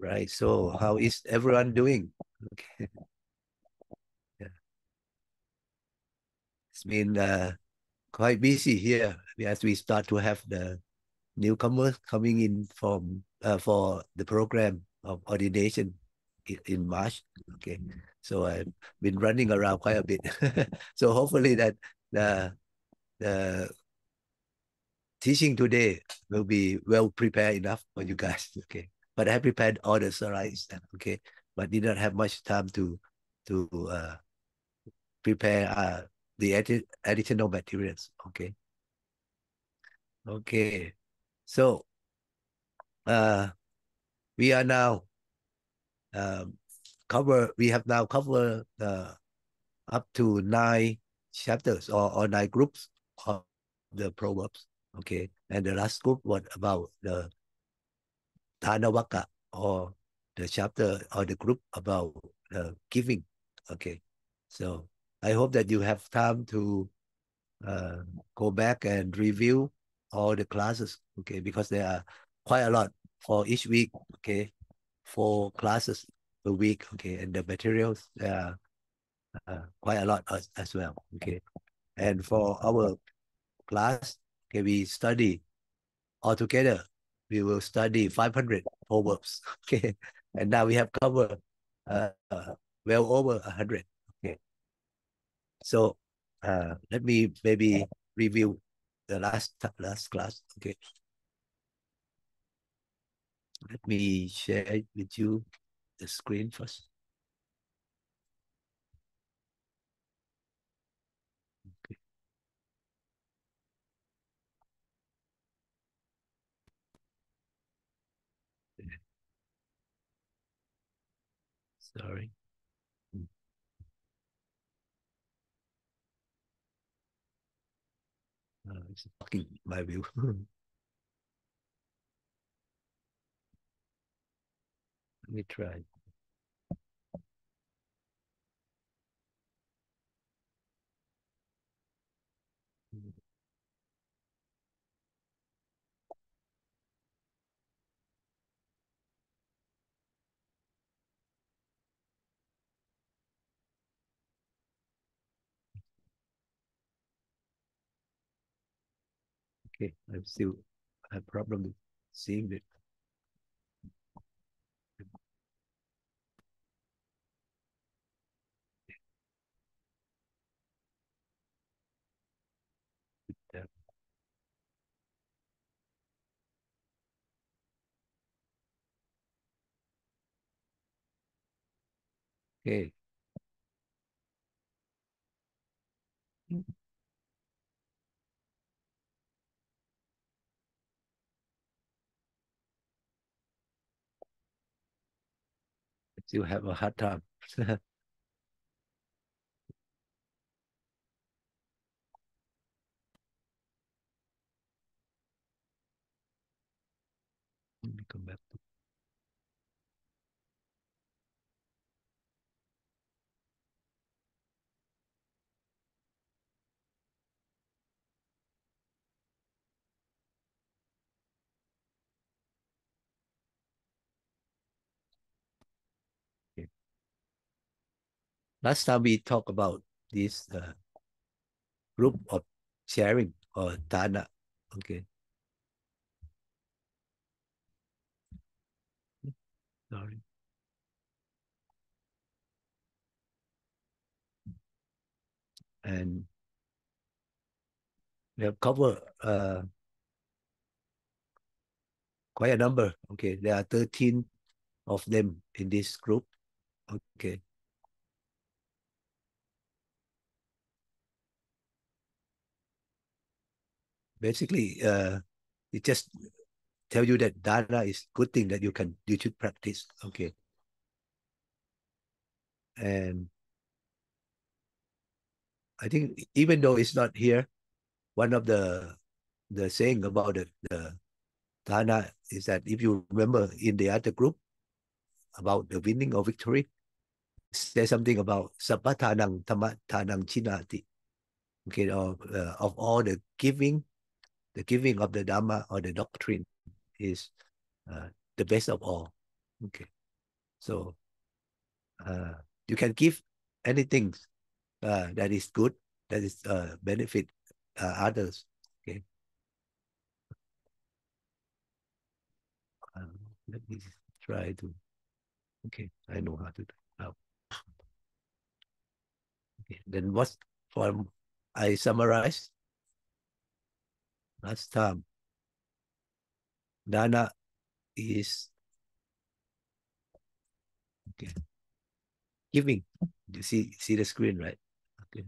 Right. So how is everyone doing? Okay. Yeah. It's been quite busy here as we start to have the newcomers coming in from for the program of ordination in March. Okay. So I've been running around quite a bit. So hopefully that the the teaching today will be well prepared enough for you guys. Okay. But I have prepared all the slides. Okay. But did not have much time to prepare the additional materials. Okay. Okay. So we are now um, we have now covered up to 9 chapters or 9 groups of the Proverbs. Okay. And the last group was about the Tanavaka, or the chapter or the group about giving. Okay. So I hope that you have time to uh, go back and review all the classes. Okay. Because there are quite a lot for each week. Okay. 4 classes a week. Okay. And the materials, there are quite a lot as well. Okay. And for our class, okay, we study altogether. We will study 500 proverbs. Okay. And now we have covered well over 100. Okay. So let me maybe review the last class. Okay. Let me share with you the screen first. Okay. Sorry. It's blocking my view. Let me try. Okay, I'm still have problem seeing it. Yeah. Okay. I still have a hard time. Let me come back. Okay. Last time we talked about this group of sharing or Dana. Okay. Sorry. And we have covered quite a number. Okay. There are 13 of them in this group. Okay. Basically, it just tell you that Dana is good thing that you should practice. Okay. And I think even though it's not here, one of the saying about the Dana is that if you remember in the other group about the winning or victory, there's something about Sapatanang Tamatanang Chinati. Okay, of all the giving of the Dhamma or the doctrine is the best of all. Okay. So you can give anything that is good, that is benefit others. Okay. Uh, Let me try to. Okay, I know how to do. Now. Okay. Then what for? I summarize last time. Dana is okay. Giving. You see the screen, right? Okay.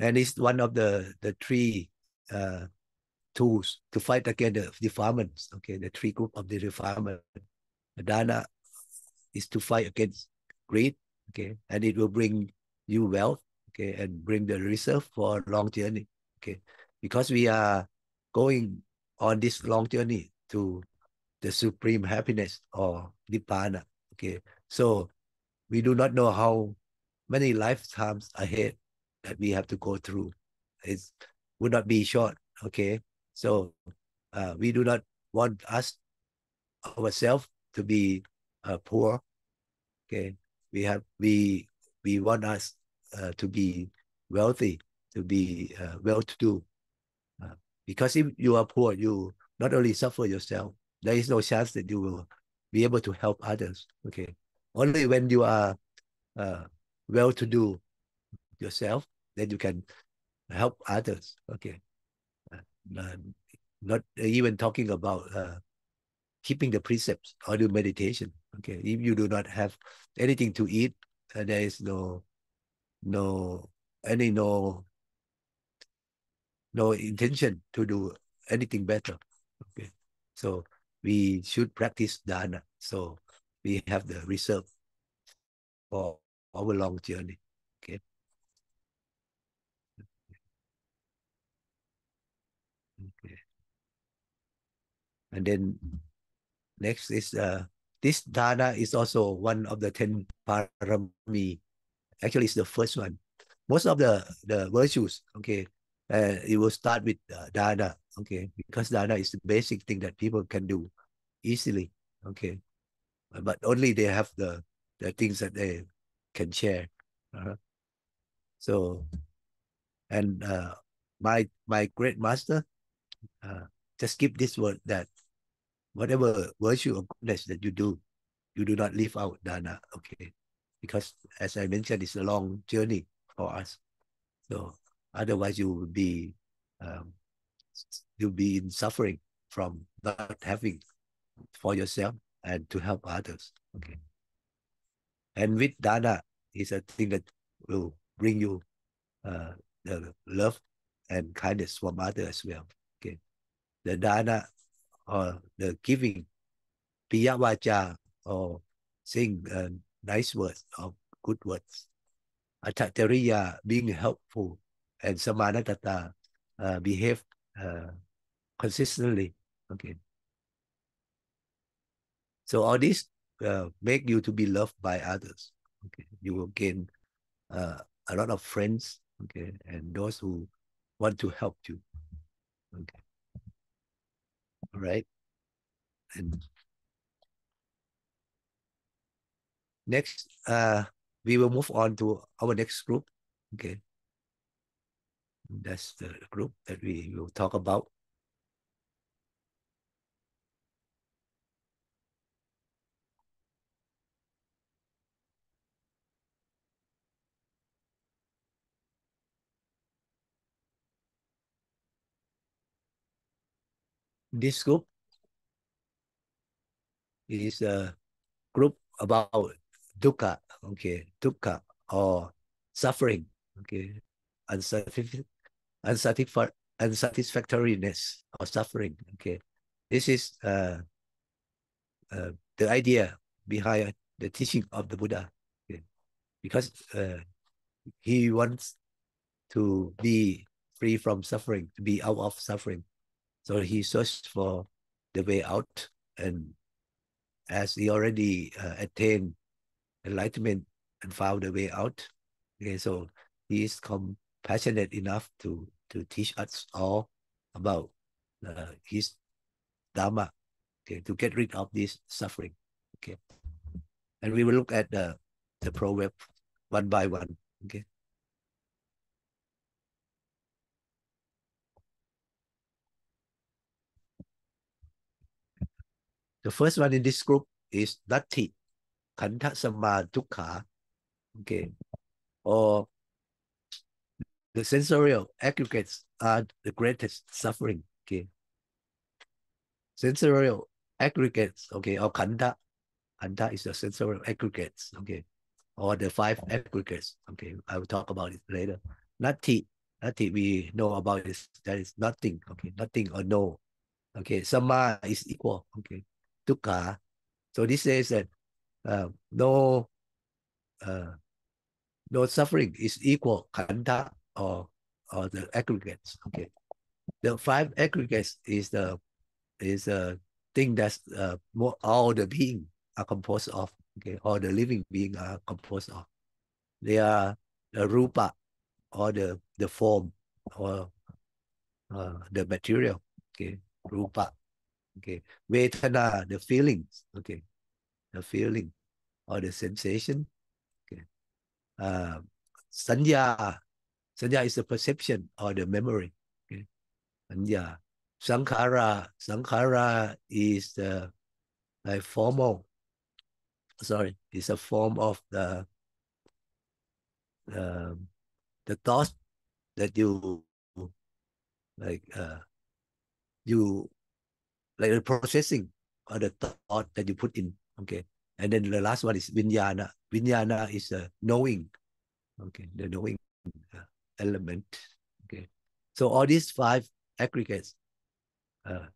And it's one of the three uh, tools to fight against the defilements. Okay, the three group of the defilement. Dana is to fight against greed. Okay, and it will bring you wealth. Okay, and bring the reserve for a long journey. Okay, because we are going on this long journey to the supreme happiness or nibbana. Okay, so we do not know how many lifetimes ahead that we have to go through. It would not be short. Okay, so we do not want us ourselves to be poor. Okay, we want us to be wealthy, to be well-to-do. Uh, because if you are poor, you not only suffer yourself, there is no chance that you will be able to help others. Okay, only when you are uh, well-to-do yourself, then you can help others. Okay, uh, not even talking about keeping the precepts or do meditation. Okay, if you do not have anything to eat, there is no any no intention to do anything better. Okay, so we should practice dana. So we have the reserve for our long journey. Okay, okay. And then next is this dana is also one of the 10 parami. Actually, it's the first one. Most of the virtues, okay, it will start with dana, okay, because dana is the basic thing that people can do easily, okay, but only they have the things that they can share. Uh-huh. So, and my great master just give this word that whatever virtue or goodness that you do not leave out dana, okay, because as I mentioned, it's a long journey for us. So otherwise, um, you'll be in suffering from not having for yourself and to help others. Okay, and with dana is a thing that will bring you the love and kindness from others as well. Okay, the dana or the giving piyavacha or saying nice words or good words. Atatariya being helpful and samanatata behave uh, consistently. Okay, so all this make you to be loved by others. Okay, you will gain uh, a lot of friends. Okay, and those who want to help you. Okay, all right. And next, we will move on to our next group. Okay, that's the group that we will talk about. This group is a group about dukkha, okay, dukkha or suffering, okay, unsatisf- unsatisfactoriness or suffering, okay. This is the idea behind the teaching of the Buddha, okay? Because he wants to be free from suffering, to be out of suffering. So he searched for the way out, and as he already attained enlightenment and found a way out. Okay, so he is compassionate enough to teach us all about his dharma, okay, to get rid of this suffering. Okay, and we will look at the proverb one by one. Okay. The first one in this group is Natti Kanta Sama Dukkha. Okay, or the sensorial aggregates are the greatest suffering. Okay, sensorial aggregates. Okay, or Kanta. Kanta is the sensorial aggregates. Okay, or the five aggregates. Okay, I will talk about it later. Natti, Natti, we know about this. That is nothing. Okay, nothing or no. Okay, Sama is equal. Okay, Dukkha. So this says that no uh, no suffering is equal kanta or the aggregates. Okay, the five aggregates is a thing that's more all the being are composed of. Okay, all the living being are composed of. They are the rupa or the form or the material. Okay, rupa. Okay, vedana the feelings. Okay, the feeling or the sensation. Okay, uh, sanya. Sanya is the perception or the memory. Okay. Sanya. Sankhara is the like formal. Sorry, it's a form of um, the thought that you like you like the processing or the thought that you put in. Okay, and then the last one is vinyana. Vinyana is knowing. Okay, the knowing element. Okay, so all these five aggregates uh,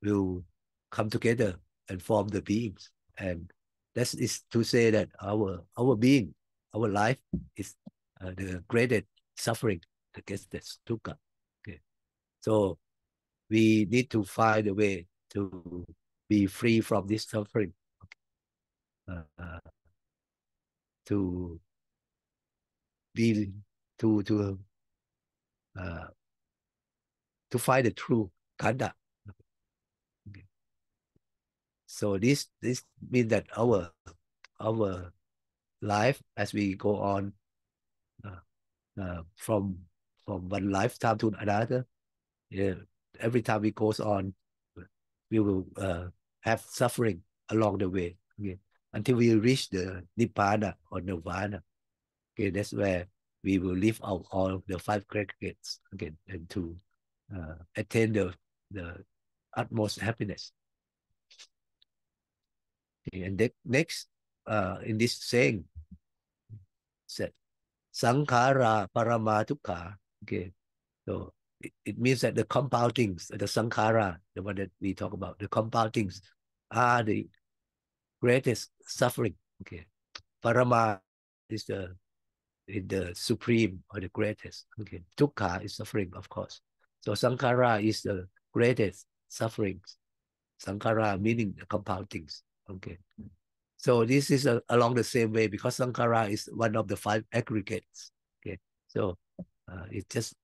will come together and form the beings. And that is to say that our being, our life is the greatest suffering, the greatest dukkha. Okay, so we need to find a way to be free from this suffering, uh, to be to uh, to find the true kanda. Okay. So this means that our life as we go on uh, from one lifetime to another. Yeah, every time it goes on, we will have suffering along the way. Okay, until we reach the nibbana or nirvana. Okay, that's where we will live out all the five aggregates again and to attain the utmost happiness. Okay, and next in this saying said sankhara parama dukkha. Okay, so it means that the compoundings, the sankhara, the one that we talk about, the compoundings are the greatest suffering. Okay, parama is the supreme or the greatest. Okay, dukkha is suffering, of course. So sankhara is the greatest sufferings. Sankhara meaning the compoundings. Okay, so this is along the same way because sankhara is one of the five aggregates. Okay, so it just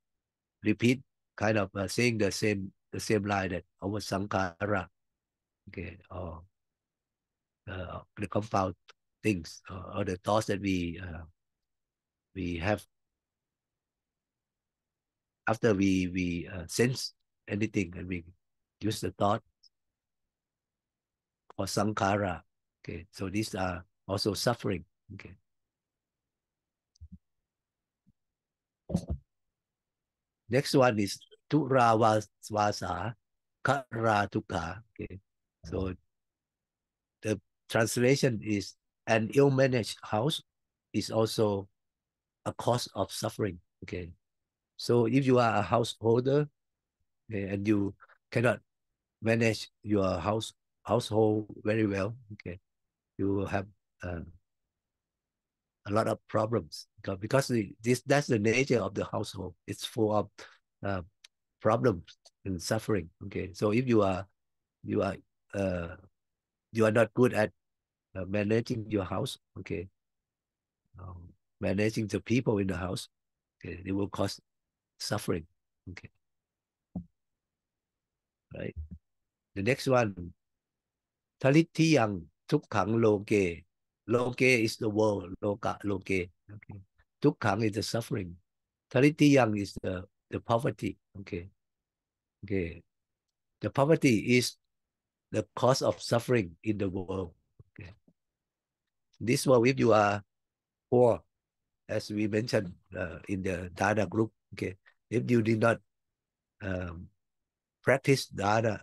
repeat kind of saying the same line that our sankhara, okay, or the compound things or the thoughts that we have after we sense anything and we use the thought or sankhara. Okay, so these are also suffering. Okay. Next one is turavasa kara dukkha. Okay, so the translation is an ill-managed house is also a cause of suffering. Okay, so if you are a householder, okay, and you cannot manage your household very well, okay, you will have uh, a lot of problems because that's the nature of the household. It's full of uh, problems and suffering. Okay, so if you are uh, you are not good at managing your house, okay, managing the people in the house, okay, it will cause suffering. Okay. right? The next one, Talitiyang Tukkang Loke. Loke is the world, Loka, Loke. Okay. Tukkang is the suffering. Talitiyang is the poverty. Okay. Okay. The poverty is the cause of suffering in the world. Okay. This world, if you are poor, as we mentioned in the Dana group, okay, if you did not um, practice dana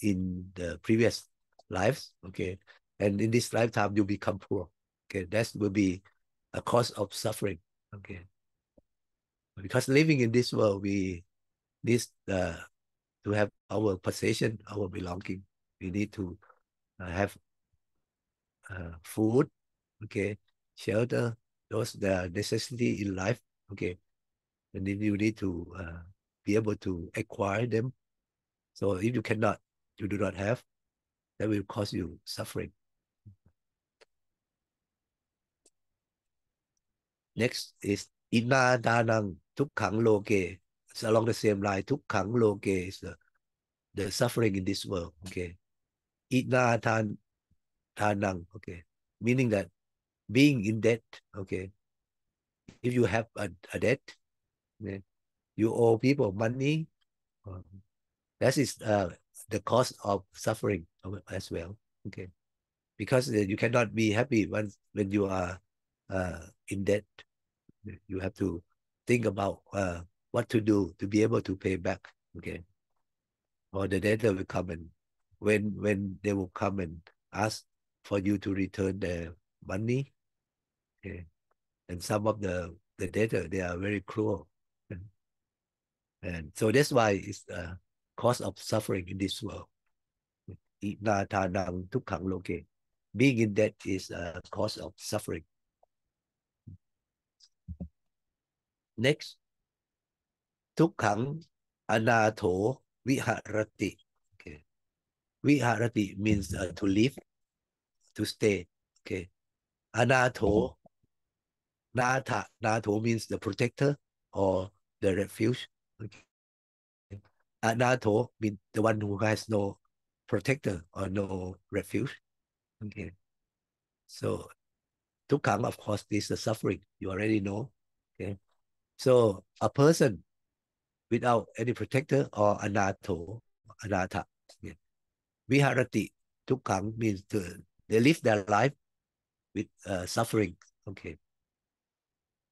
in the previous lives, okay, and in this lifetime you become poor, okay, that will be a cause of suffering, okay, because living in this world we need to have our possession, our belonging. We need to have food, okay, shelter, those the necessity in life, okay, and then you need to be able to acquire them. So if you cannot, you do not have, that will cause you suffering. Next is Ina Danang Tukkang Loke. It's along the same line. Tukkang Loke is the suffering in this world. Okay. Ina Danang. Okay. Meaning that being in debt. Okay. If you have a debt, okay, you owe people money. That is the cause of suffering as well. Okay. Because you cannot be happy when you are in debt. You have to think about what to do to be able to pay back. Okay. Or the debtor will come, and when they will come and ask for you to return their money. Okay. And some of the debtor, they are very cruel. And so that's why it's a cause of suffering in this world. Being in debt is a cause of suffering. Next, Tukkang Anato Viharati. Okay. Viharati means to live, to stay. Okay. Anato, Nato means the protector or the refuge. Okay. Anato means the one who has no protector or no refuge. Okay. So Tukkang, of course, is the suffering. You already know. Okay. So a person without any protector or anatha. Yeah. Viharati, Tukkang means they live their life with suffering. Okay.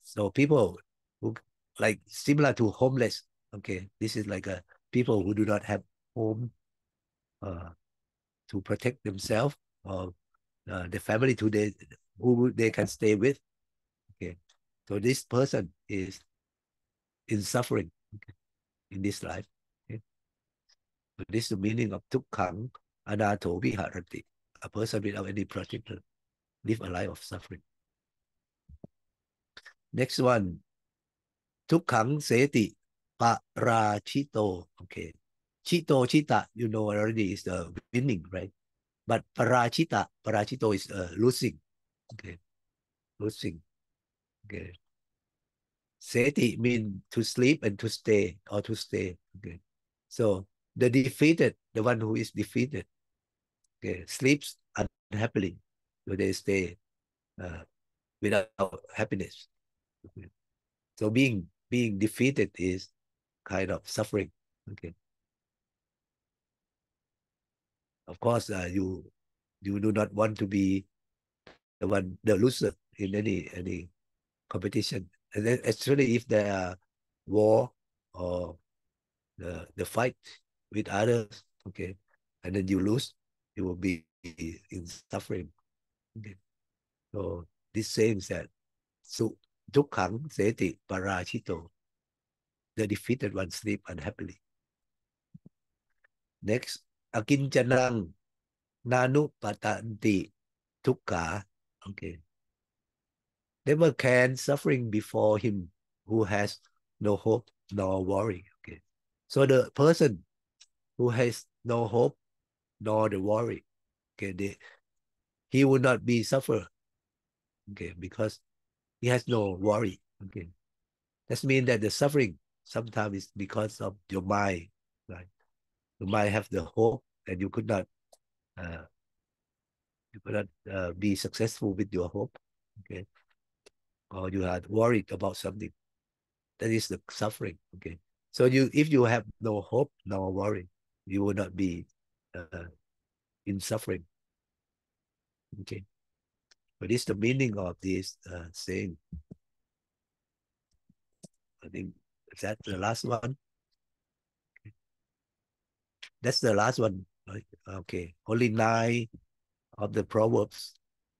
So people who like similar to homeless. Okay. This is like a people who do not have home uh, to protect themselves or the family who they can stay with. Okay. So this person is in suffering, okay, in this life. Okay. So this is the meaning of Tukkang Anato Viharati. A person without any protector live a life of suffering. Next one, Tukkang Seti Parachito. Okay. Chita, you know already is the winning, right? But Parachito is losing. Okay. Losing. Okay. Seti means to sleep and to stay or to stay. Okay. So the defeated, the one who is defeated, okay, sleeps unhappily. So they stay uh, without happiness. Okay. So being defeated is kind of suffering. Okay. Of course, you do not want to be the loser in any competition. And then actually, if there are war or the fight with others, okay, and then you lose, you will be in suffering. Okay. So this saying that so dukkang seti parachito, the defeated one sleep unhappily. Next, akinchanang nanu patanti tukka. Okay. Never can suffering before him who has no hope nor worry. Okay. So the person who has no hope nor the worry, okay, he will not be suffer. Okay, because he has no worry. Okay. That means that the suffering sometimes is because of your mind, right? You might have the hope that uh, you could not be successful with your hope. Okay, or you are worried about something. That is the suffering. Okay, so if you have no hope, no worry, you will not be in suffering. Okay, but it's the meaning of this saying. I think that's the last one. That's the last one. Right? Okay, only 9 of the proverbs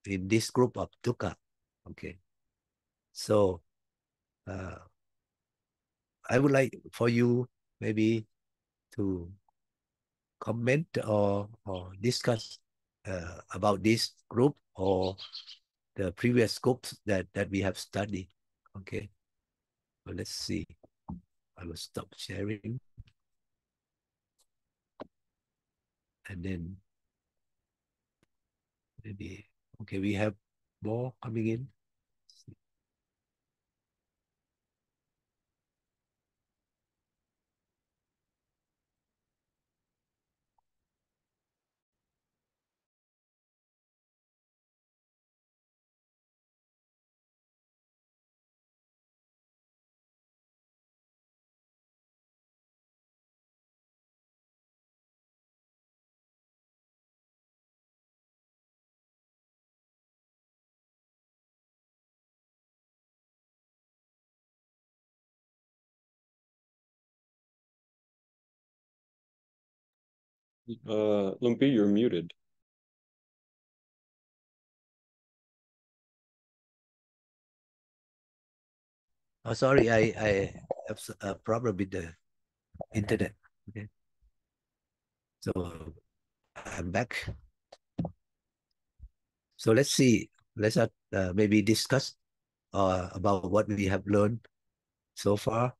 in this group of dukkha. Okay, so uh, I would like for you maybe to comment or discuss about this group or the previous groups that we have studied. Okay, so let's see. I will stop sharing and then maybe okay. We have more coming in. Lumpy, you're muted. Oh, sorry, I have a problem with the internet. Okay, so I'm back. So let's see. Let's maybe discuss about what we have learned so far.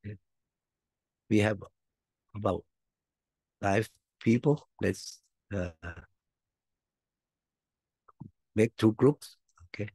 Okay. We have about 5 people. Let's make 2 groups. Okay.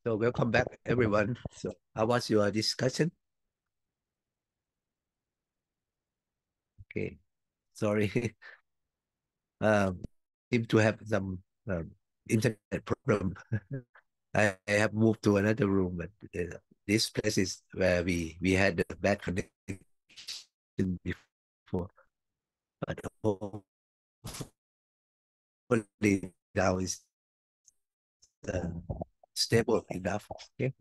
So welcome back, everyone. So how was your discussion? Okay, sorry. Seem to have some internet problem. I have moved to another room, but this place is where we had a bad connection before. But hopefully now is uh, stable enough. Okay.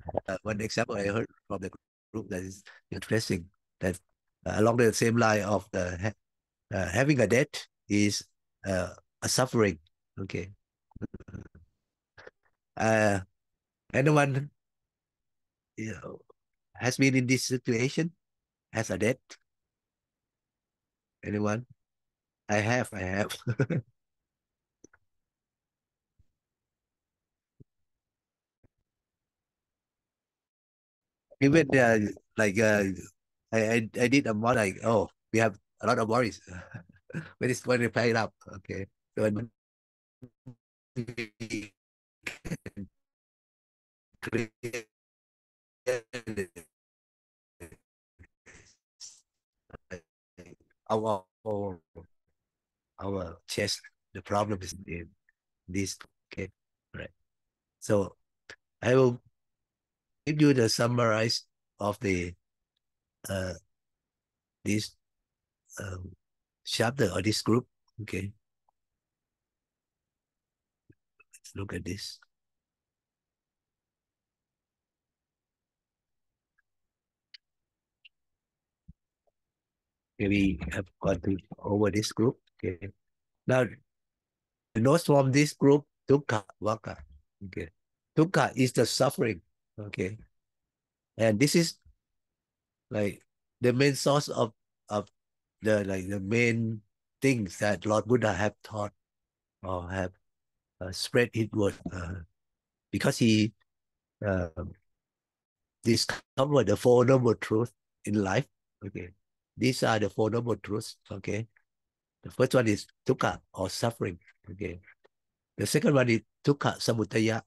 One example I heard from the group that is interesting, that along the same line of the having a debt is uh, a suffering. Okay. Uh, anyone, has been in this situation, has a debt? Anyone? I have. Even like I did a mod like, oh, we have a lot of worries. When it's going to pay it up. Okay. So when we clear our our chest, the problem is in this. Okay. Right. So I will give you the summarize of the uh, this um, chapter or this group. Okay, let's look at this. Okay, we have gone over this group. Okay, now the notes from this group, dukkha, vaka. Okay, dukkha is the suffering. Okay, and this is like the main source of the main things that Lord Buddha have taught or have spread his word because he uh, discovered the Four Noble Truths in life. Okay, these are the Four Noble Truths. Okay, the first one is dukkha or suffering. Okay, the second one is dukkha samudaya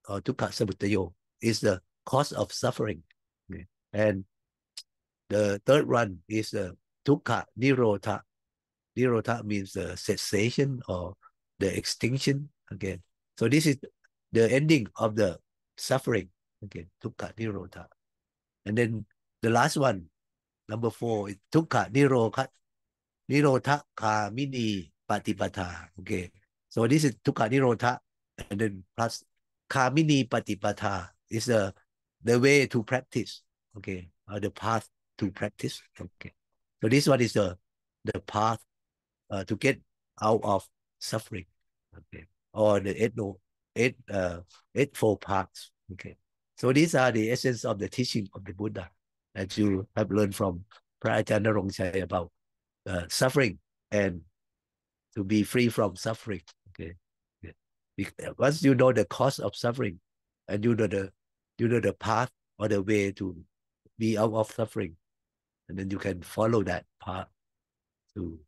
or dukkha samudaya is the cause of suffering. Okay, and the third one is dukkha nirodha. Nirodha means the cessation or the extinction. Okay, so this is the ending of the suffering. Okay, dukkha nirodha. And then the last one, number 4, is dukkha nirodha kamini patipata. Okay, so this is dukkha nirodha, and then plus kamini patipata is the way to practice. Okay, or the path to practice. Okay, so this one is the path to get out of suffering. Okay, or the eightfold paths. Okay, so these are the essence of the teaching of the Buddha that you have learned from Prajna Narongchai about suffering and to be free from suffering. Okay, once you know the cause of suffering and you know the path or the way to be out of suffering, and then you can follow that path to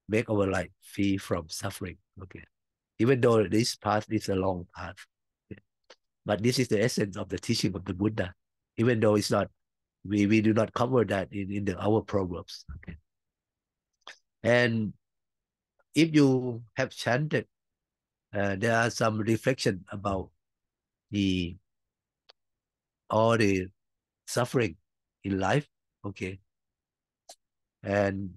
make our life free from suffering. Okay, even though this path is a long path, okay? But this is the essence of the teaching of the Buddha. Even though it's not, we do not cover that in our Proverbs. Okay, and if you have chanted, there are some reflection about the all the suffering in life. Okay, and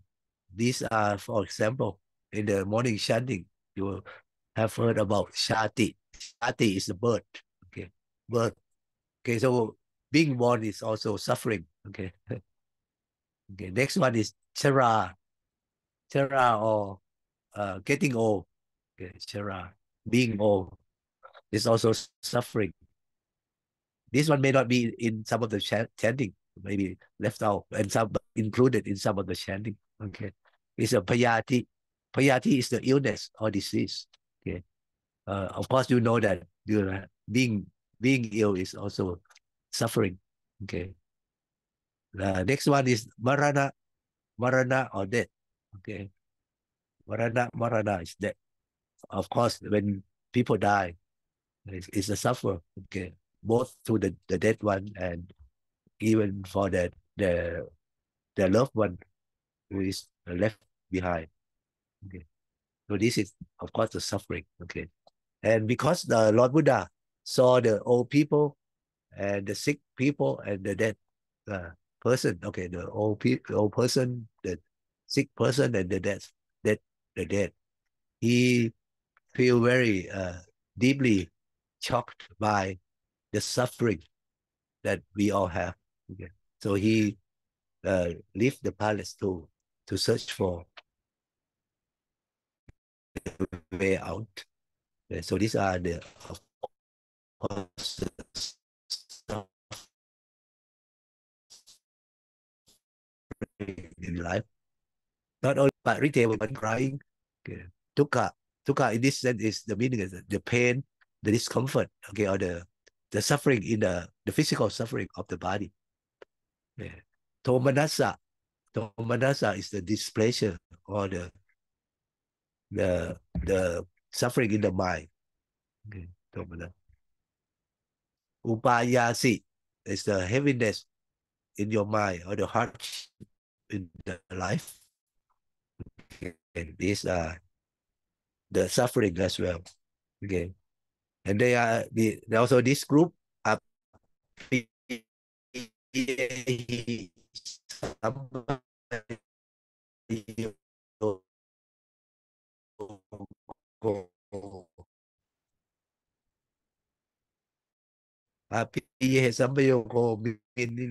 these are, for example, in the morning chanting, you have heard about Shati. Shati is the birth. Okay, birth. Okay, so being born is also suffering. Okay. Okay. Next one is Chara. Chara or getting old. Okay, Chara. Being old is also suffering. This one may not be in some of the chanting, maybe left out, and some included in some of the chanting. Okay, it's a payati. Payati is the illness or disease. Okay, of course you know that you being ill is also suffering. Okay, next one is marana. Marana or death. Okay, marana is death. Of course, when people die, it's a suffer. Okay, both to the dead one and even for the loved one who is left behind. Okay. So this is, of course, the suffering. Okay. And because the Lord Buddha saw the old people and the sick people and the dead person, okay, the old person, the sick person, and dead, the dead, he feel very deeply shocked by the suffering that we all have. Okay. So he left the palace to search for way out. So these are the, of course, in life. Not only but retail but crying. Okay. Dukkha. Dukkha in this sense is the meaning is the pain, the discomfort, okay, or the suffering in the physical suffering of the body. Yeah. Tomanasa. Tomanasa is the displeasure or the suffering in the mind. Okay. Tomanasa. Upayasi is the heaviness in your mind or the hardship in the life. And these are the suffering as well. Okay. And they are also this group are meaning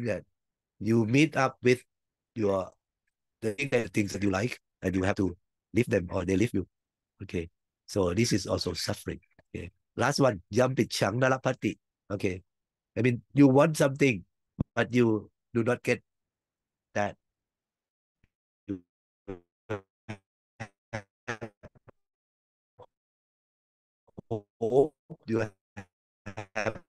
that you meet up with your the things that you like and you have to leave them or they leave you. Okay. So this is also suffering. Okay. Last one, Yampichang Nalapati. Okay. I mean, you want something, but you do not get that. You hope you have.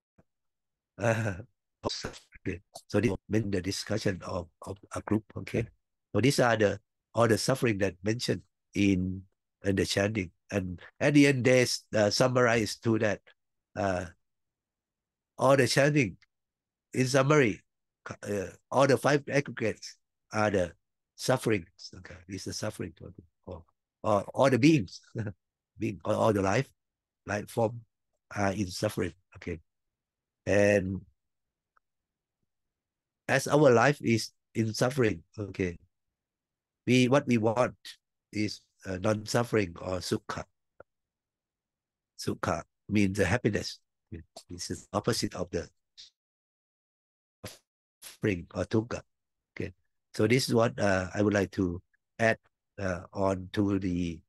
Okay. So this meant the discussion of a group. Okay. So these are all the suffering that mentioned in the chanting. And at the end, they summarize to that all the chanting in summary, all the five aggregates are the sufferings. Okay, it's the suffering or all the beings, being all the life form are in suffering. Okay, and as our life is in suffering, okay, what we want is non-suffering or sukha. Sukha means the happiness. This is opposite of the suffering or dukkha. Okay, so this is what I would like to add on to the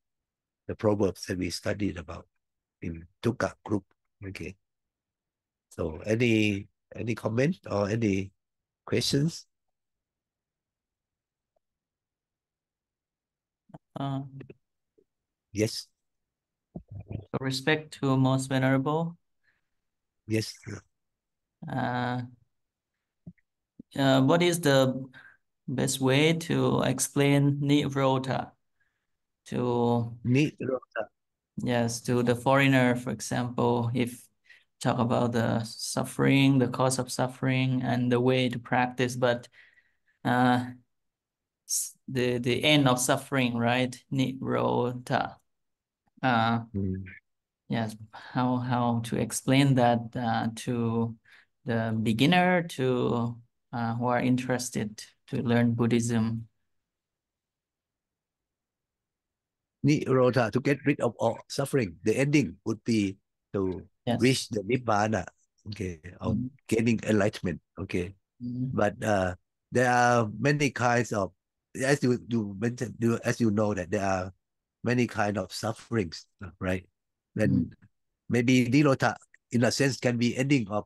proverbs that we studied about in dukkha group. Okay, so any comment or any questions? Uh, Yes, respect to most venerable. yes. What is the best way to explain Nirodha to yes to the foreigner, for example, if talk about the suffering, the cause of suffering, and the way to practice, but the end of suffering, right? Nirodha. Yes, how to explain that to the beginner to who are interested to learn Buddhism. Nirodha, to get rid of all suffering. The ending would be to Yes. reach the nibbana, okay, of gaining enlightenment, okay. But there are many kinds of, as you mentioned, as you know that there are many kind of sufferings, right? Then maybe Nirodha, in a sense, can be ending of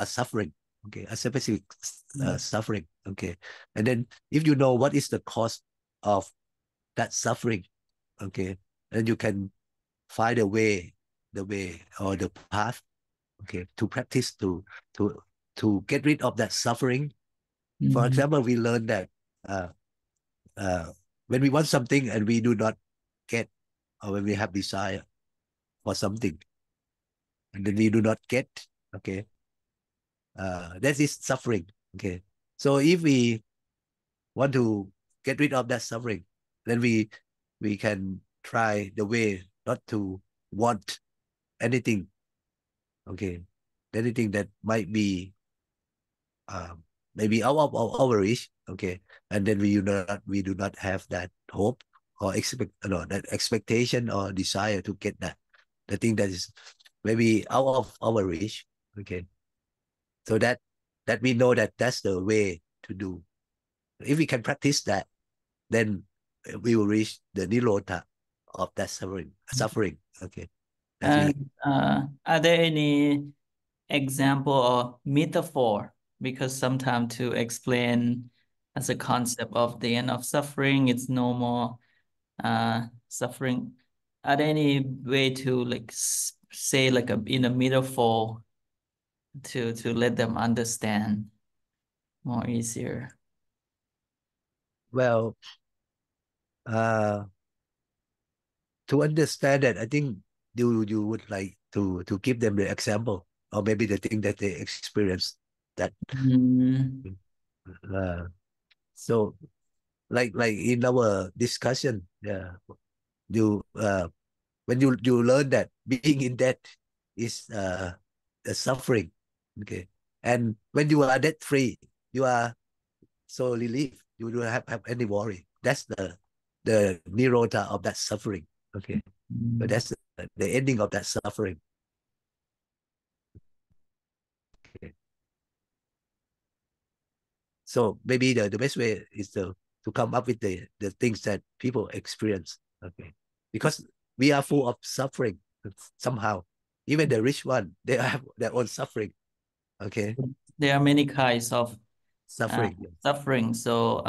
a suffering, okay, a specific suffering, okay. And then if you know what is the cause of that suffering, okay, and you can find the way or the path, okay, to practice to get rid of that suffering. For example, we learn that when we want something and we do not get, or when we have desire for something and then we do not get, okay, that is suffering. Okay, so if we want to get rid of that suffering, then we can try the way not to want anything. Okay, anything that might be maybe out of our reach. Okay, and then we do not have that hope or that expectation or desire to get that, the thing that is maybe out of our reach. Okay, so that we know that that's the way to do. If we can practice that, then we will reach the nirodha of that suffering. Okay, that's we. And are there any example or metaphor? Because sometimes to explain as a concept of the end of suffering, it's no more suffering. Are there any way to like say like in a metaphor to let them understand more easier? Well, to understand that, I think you would like to give them the example or maybe the thing that they experienced that. So like in our discussion, you when you learn that being in debt is a suffering. Okay, and when you are debt free, you are so relieved, you don't have any worry. That's the nirodha of that suffering. Okay, but that's the ending of that suffering. Okay. So maybe the best way is to come up with the things that people experience. Okay, because we are full of suffering somehow. Even the rich one, they have their own suffering. Okay, There are many kinds of suffering. suffering. So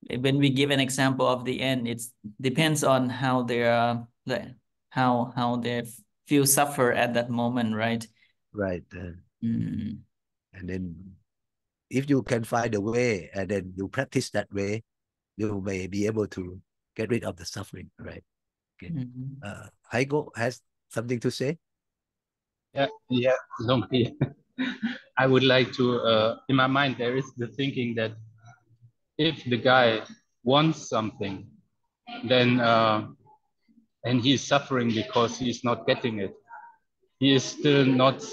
when we give an example of the end, it depends on how they are, how they feel suffer at that moment, right? Right. And then if you can find a way and then you practice that way, you may be able to get rid of the suffering, right? Okay. Heiko has something to say? Yeah, Zongpi. I would like to, in my mind, there is the thinking that if the guy wants something, then, and he's suffering because he's not getting it, he is still not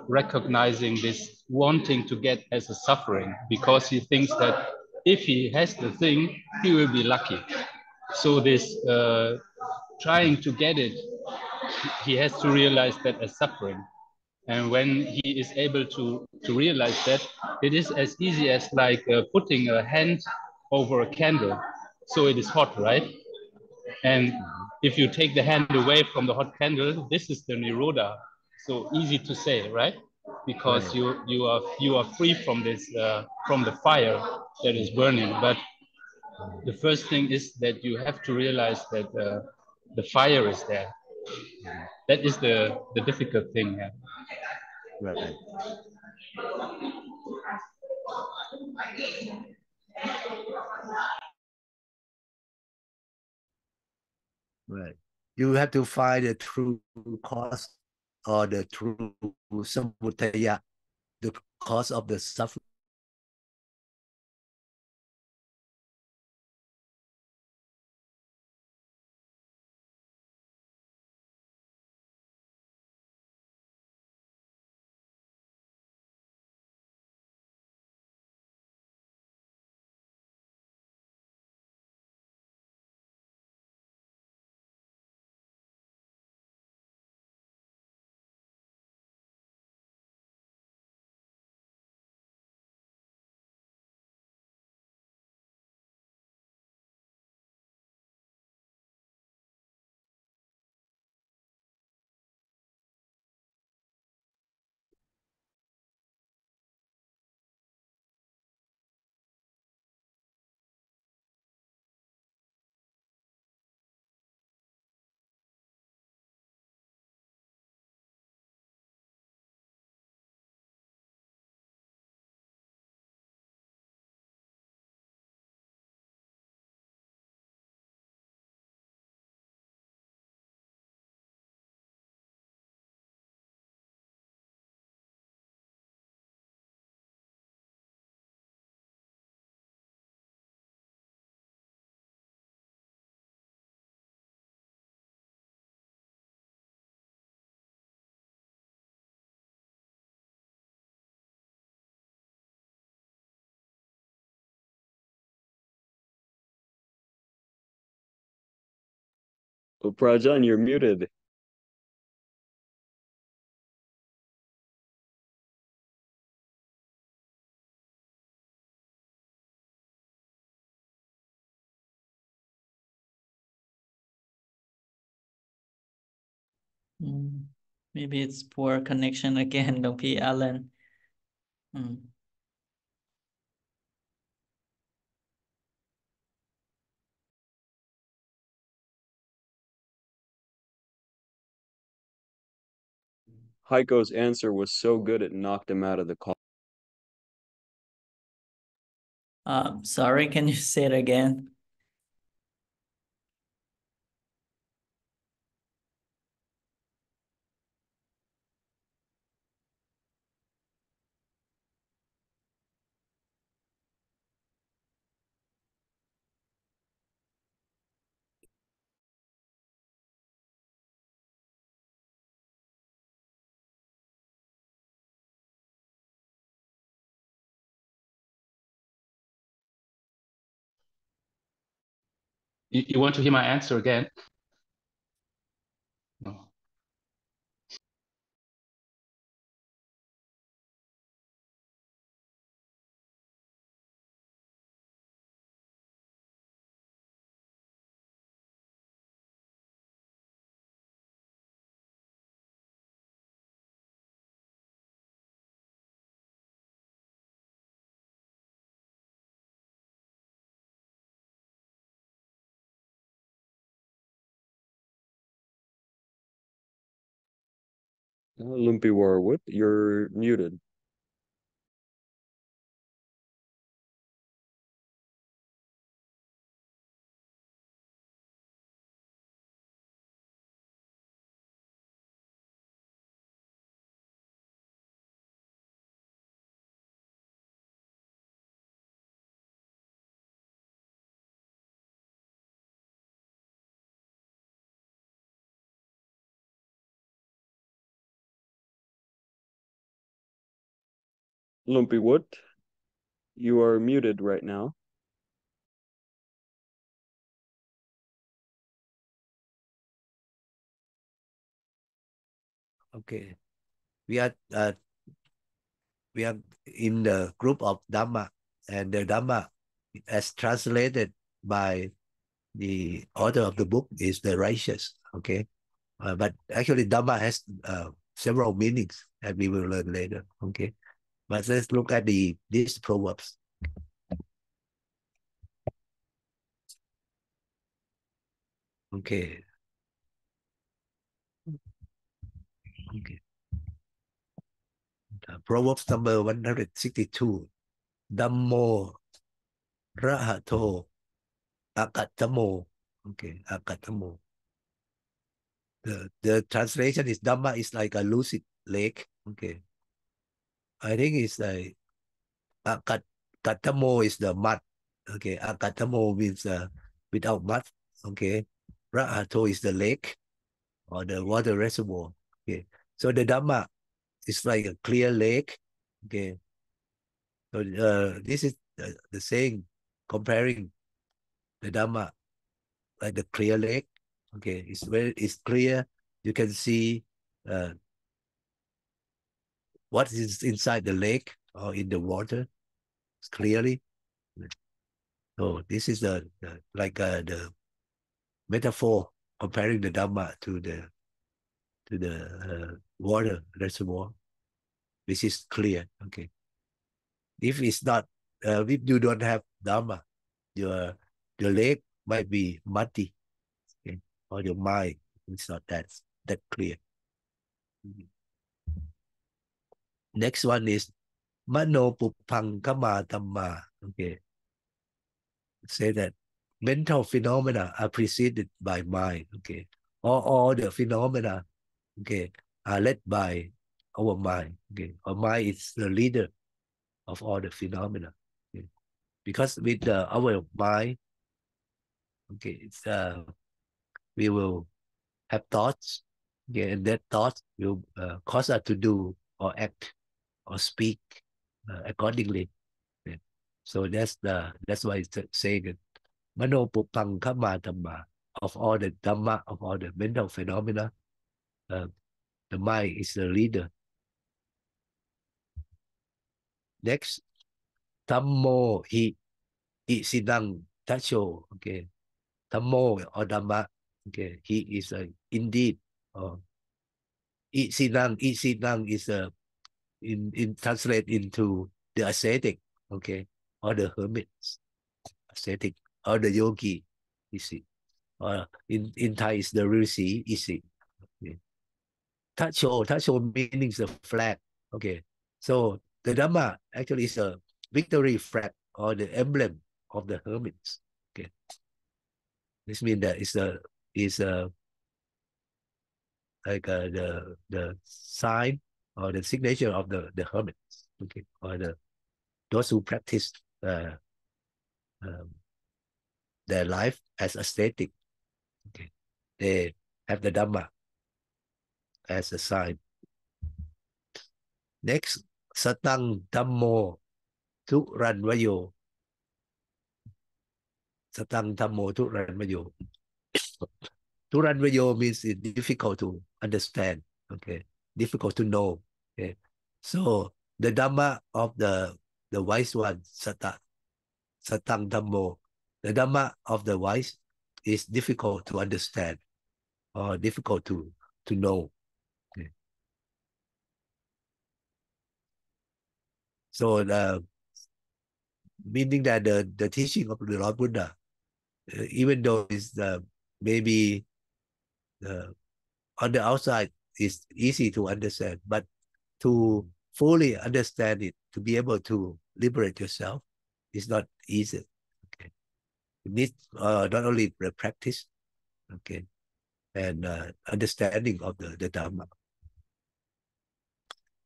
recognizing this wanting to get as a suffering, because he thinks that if he has the thing, he will be lucky. So this trying to get it, he has to realize that as suffering. And when he is able to realize that, it is as easy as like putting a hand over a candle. So it is hot, right? And if you take the hand away from the hot candle, this is the nirodha. So easy to say, right? Because right. you are free from this from the fire that is burning. But the first thing is that you have to realize that the fire is there. That is the difficult thing. Yeah. Right. Right. You have to find the true cause or the true samudaya, the cause of the suffering. Oh, Prajan, you're muted. Maybe it's poor connection again, P. Allen. Heiko's answer was so good it knocked him out of the call. Sorry, can you say it again? You want to hear my answer again? No. Lumpy Warwood, you're muted. Lumpy Wood, you are muted right now. Okay, we are in the group of Dhamma, and the Dhamma, as translated by the author of the book, is the righteous. Okay, but actually Dhamma has several meanings, and we will learn later. Okay, but let's look at these proverbs. Okay. Okay. Proverbs number 162. Dhammo rahato akatamo. Okay, akatamo. The translation is Dhamma is like a lucid lake. Okay. I think it's like akatamo is the mud. Okay. Akatamo means without mud. Okay. Rahato is the lake or the water reservoir. Okay. So the Dhamma is like a clear lake. Okay. So this is the saying, comparing the Dhamma like the clear lake. Okay, it's clear. You can see what is inside the lake or in the water clearly. So this is the metaphor comparing the Dhamma to the water reservoir, which is clear. Okay, if it's not, if you don't have Dhamma, the lake might be muddy. Okay, or your mind is not that clear. Next one is Mano Pupang Kama Dhamma. Okay. Say that mental phenomena are preceded by mind. Okay. All the phenomena, okay, are led by our mind. Okay. Our mind is the leader of all the phenomena. Okay. Because with our mind, okay, it's we will have thoughts. Okay, and that thought will cause us to do or act or speak accordingly. Okay. So that's why it's saying it. Mano Pupang Kama Dhamma. of all the Dhamma, of all the mental phenomena. The mind is the leader. Next, Dhammo hi isinang tacho. Okay, Dhammo or Dhamma. Okay, he is indeed. Isinang is in translate into the ascetic. Okay, or the hermits, ascetic, or the yogi. Is it? In Thai is the Rishi. Is it? Okay. Tacho means the flag. Okay, so the Dhamma actually is a victory flag or the emblem of the hermits. Okay, this means that it's like the sign or the signature of the hermits. Okay, or those who practice their life as ascetic. Okay, they have the Dhamma as a sign. Next, Satang Dhammo Turanvayo. Satang Dhammo Turanvayo. Turanvayo means it's difficult to understand. Okay, difficult to know. Okay, so the Dhamma of the wise one, Satang Dhammo, the Dhamma of the wise is difficult to understand or difficult to know. Okay. So meaning that the teaching of the Lord Buddha, even though it's maybe on the outside is easy to understand, but to fully understand it, to be able to liberate yourself, is not easy. Okay, you need not only the practice, okay, and understanding of the Dhamma.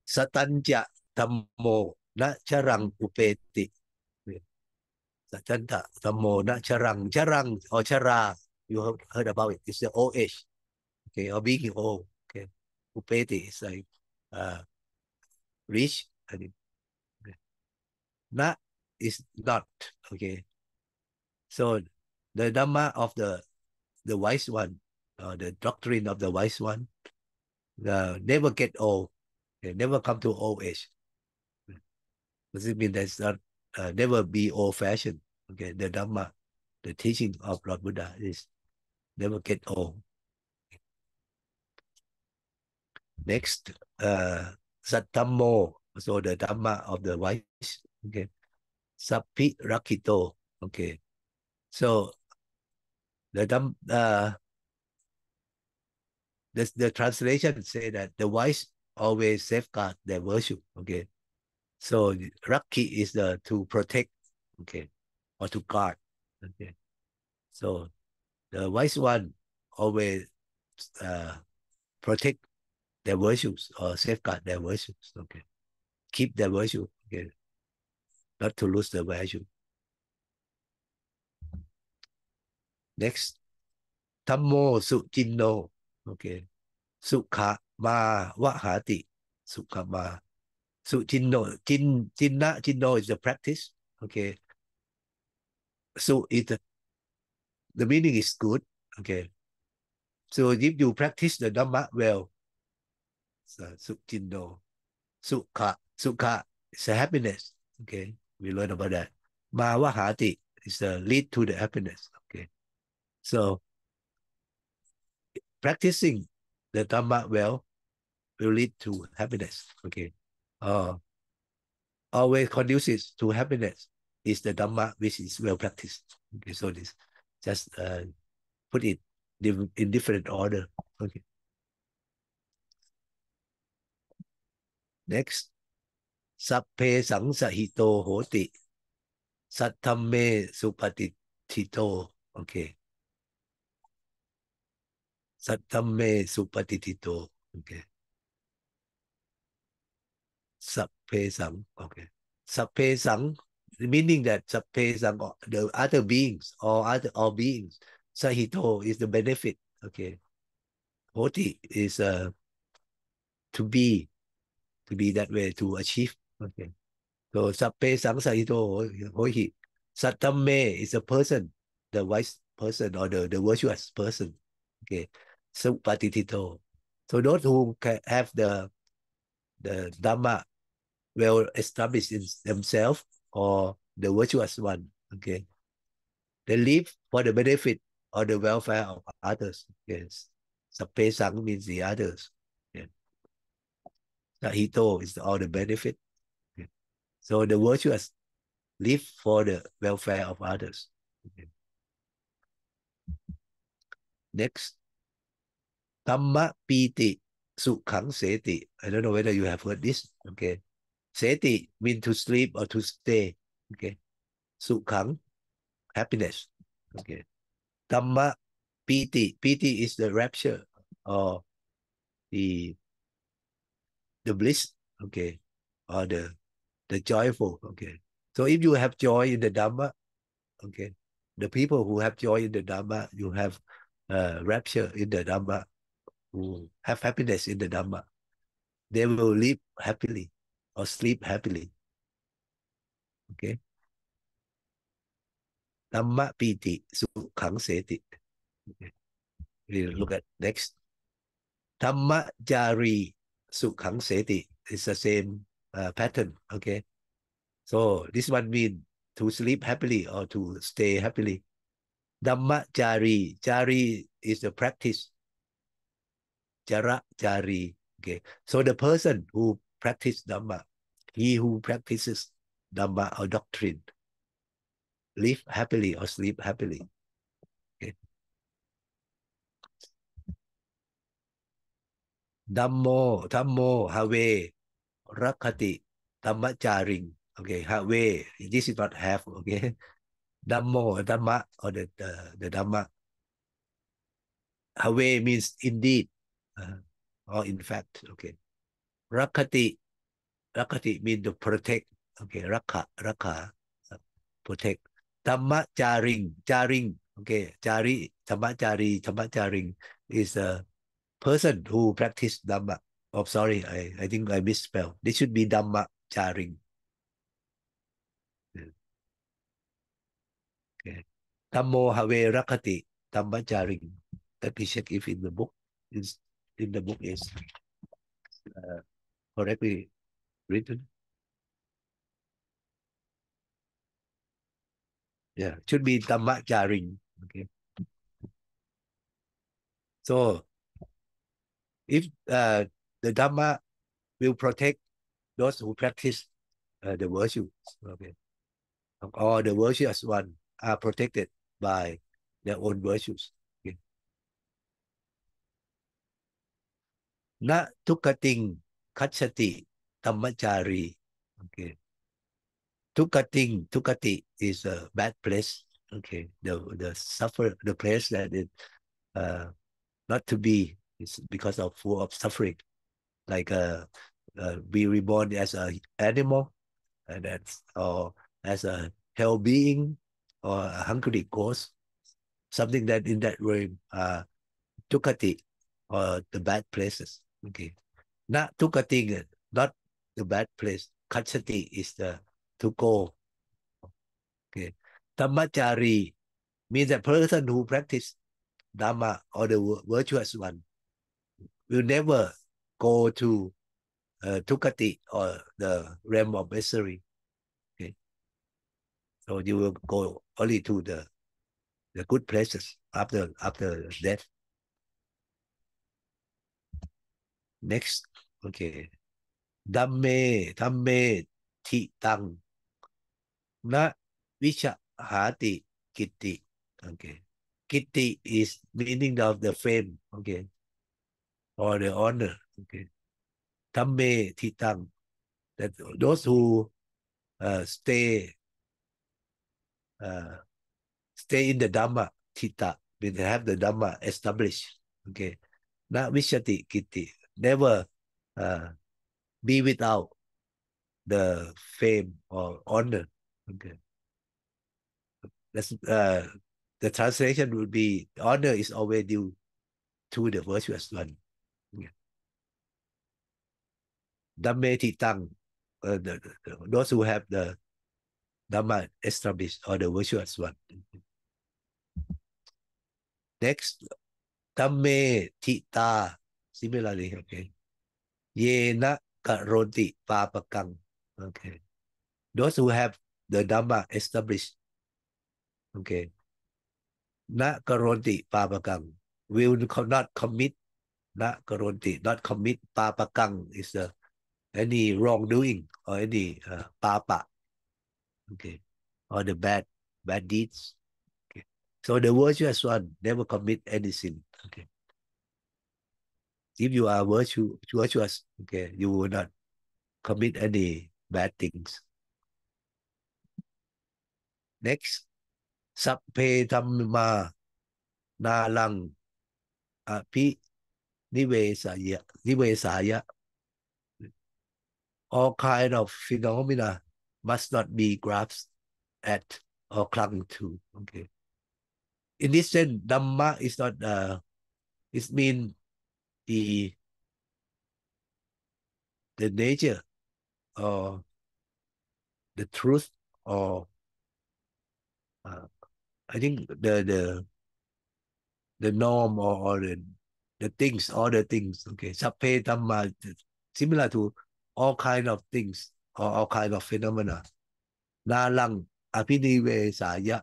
Satanja Dhammo na charang upeti. Satanta Dhammo na charang. Charang or chara, you have heard about it. It's the old age, okay, or being old. Okay, upeti is like reach. I mean, na is not. Okay, so the Dhamma of the wise one, the doctrine of the wise one, never get old. Okay, never come to old age. Does it mean that's not never be old-fashioned? Okay, the Dhamma, the teaching of Lord Buddha is never get old. Next, Satthammo, so the Dhamma of the wise. Okay, Sappi Rakito. Okay, so the the translation say that the wise always safeguard their virtue. Okay, so Rakhi is to protect. Okay, or to guard. Okay, so the wise one always protect their virtues or safeguard their virtues. Okay, keep their virtue. Okay, not to lose the virtue. Next, Tammo Sujinno. Okay, Sukha Ma Wahati. Sukha Ma Sujinno. Jinno is the practice. Okay, so the meaning is good. Okay, so if you practice the Dhamma well, Sujinno. Sukha is a happiness. Okay, we learn about that. Mawahati is the lead to the happiness. Okay, so practicing the Dhamma well will lead to happiness. Okay, always conduces to happiness is the Dhamma which is well practiced. Okay, so this just put it in different order. Okay. Next, Sappe Sangsahito Hoti. Satthamme Supatitito. Okay. Satthamme Supatitito. Okay. Sappe Sang. Okay. Sappe Sang, meaning that Sappe Sang, the other beings or all beings. Sahito is the benefit. Okay. Hoti is to be that way, to achieve. Okay. So Sappe Sang Sahito Hohi. Satthamme is a person, the wise person or the virtuous person. Okay, supatitito. So those who have the Dhamma well established in themselves or the virtuous one. Okay, they live for the benefit or the welfare of others. Yes, sappe sang means the others. Yeah. Hito is all the benefit. Okay. So the virtuous live for the welfare of others. Okay. Next, Dhamma piti sukhang seti. I don't know whether you have heard this. Okay. Seti means to sleep or to stay. Okay. Sukhang, happiness. Okay. Dhamma piti. Piti is the rapture or the bliss. Okay. Or the joyful. Okay. So if you have joy in the Dhamma, okay, the people who have joy in the Dhamma, you have rapture in the Dhamma, who have happiness in the Dhamma, they will live happily or sleep happily. Okay. Dhamma piti sukhang seti. Okay. We look at next. Dhamma jari sukhang seti. It's the same pattern. Okay. So this one means to sleep happily or to stay happily. Dhamma jari. Jari is the practice. Jara jari. Okay. So the person who practice Dhamma, he who practices Dhamma or doctrine, live happily or sleep happily. Okay. Dhammo, have, rakati, dhammacharing. Okay, have. This is not have. Okay. Dhamma, or the Dhamma. Have means indeed, or in fact. Okay. Rakati means to protect. Okay, rakha, protect. Jaring. Okay, Jaring is a person who practice Dhamma. Oh, sorry, I think I misspelled. This should be Dhamma Jaring. Okay. Dhammo have rakati Dhamma Jaring. Let me check if in the book is correctly written. Yeah, should be Dhamma Jaring. Okay. So if the Dhamma will protect those who practice the virtues, okay, or the virtuous one are protected by their own virtues. Okay. Na tukating kachati dhammachari. Okay. Tukati is a bad place. Okay. The place that is not to be is because of full of suffering. Like be reborn as an animal, and that's or as a hell being or a hungry ghost, something that in that way tukati or the bad places. Okay, not tukati, not the bad place. Kachati is the to go. Okay, dhammachari means a person who practice dhamma or the virtuous one will never go to tukati or the realm of misery. Okay, so you will go only to the good places after death. Next, okay. Dhamme ti tang na vicha hati kiti. Okay. Kiti is meaning of the fame, okay, or the honor. Okay. Dhamme ti tang. That those who stay in the Dhamma Tita, they have the Dhamma established. Okay. Na vishati kiti. Never be without the fame or honor. Okay. That's the translation would be honor is always due to the virtuous one. Yeah. Dhamme titang, those who have the Dhamma established or the virtuous one. Next, Tamme Tita. Similarly, okay. Yena Karoti Papakang. Okay. Those who have the Dhamma established. Okay. Na Karoti Papakang. Will not commit. Na Karoti. Not commit Papakang is any wrongdoing or any papa. Okay. Or the bad deeds. Okay. So the virtuous one never commit any sin. Okay. If you are virtuous, okay, you will not commit any bad things. Next, sappe dhamma nalang api nivesaya. All kind of phenomena must not be grasped at or clung to. Okay. In this sense, dhamma is not it means the nature or the truth or I think the norm or the things, all the things. Okay, sappe dhamma, similar to all kind of things or all kind of phenomena. Nalang apinivesaya.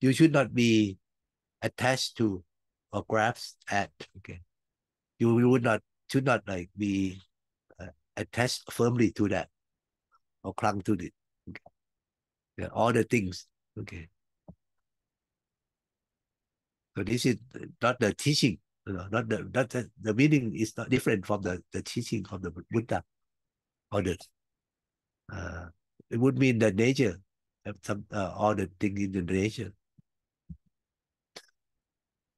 You should not be attached to or grasped at. Okay, you should not like be attached firmly to that or clung to it. Okay. Yeah, all the things. Okay. So this is not the teaching, not the meaning is not different from the teaching of the Buddha or the it would mean the nature of some all the things in the nature.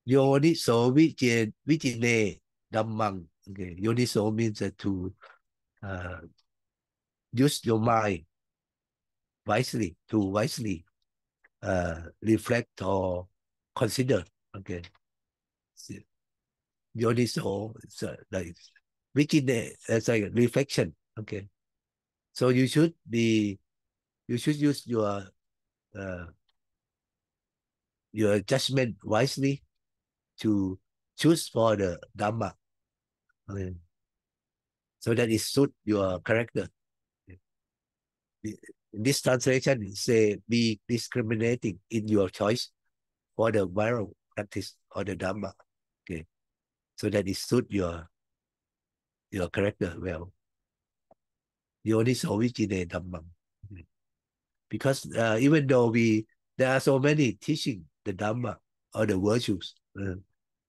Yoniso vijine dhammang. Okay, yoniso means to use your mind wisely, to wisely reflect or consider. Okay. Yoniso is like vijine as a reflection. Okay. So you should use your judgment wisely to choose for the Dhamma. Okay. So that it suit your character. In this translation, it say be discriminating in your choice for the viral practice or the Dhamma. Okay. So that it suit your character well. Yoniso vijine dhammam. Because even though there are so many teaching the Dhamma or the virtues,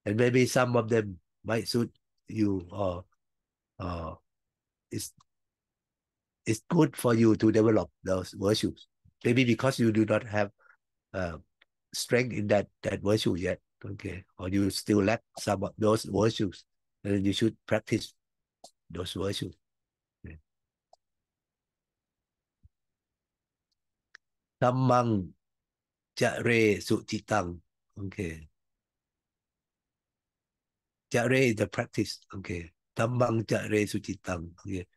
and maybe some of them might suit you or it's good for you to develop those virtues. Maybe because you do not have strength in that virtue yet, okay, or you still lack some of those virtues, then you should practice those virtues. Okay. Dhammang jare sucitang. Okay. Jare is the practice. Okay. Dhammang jare sucitang. Okay.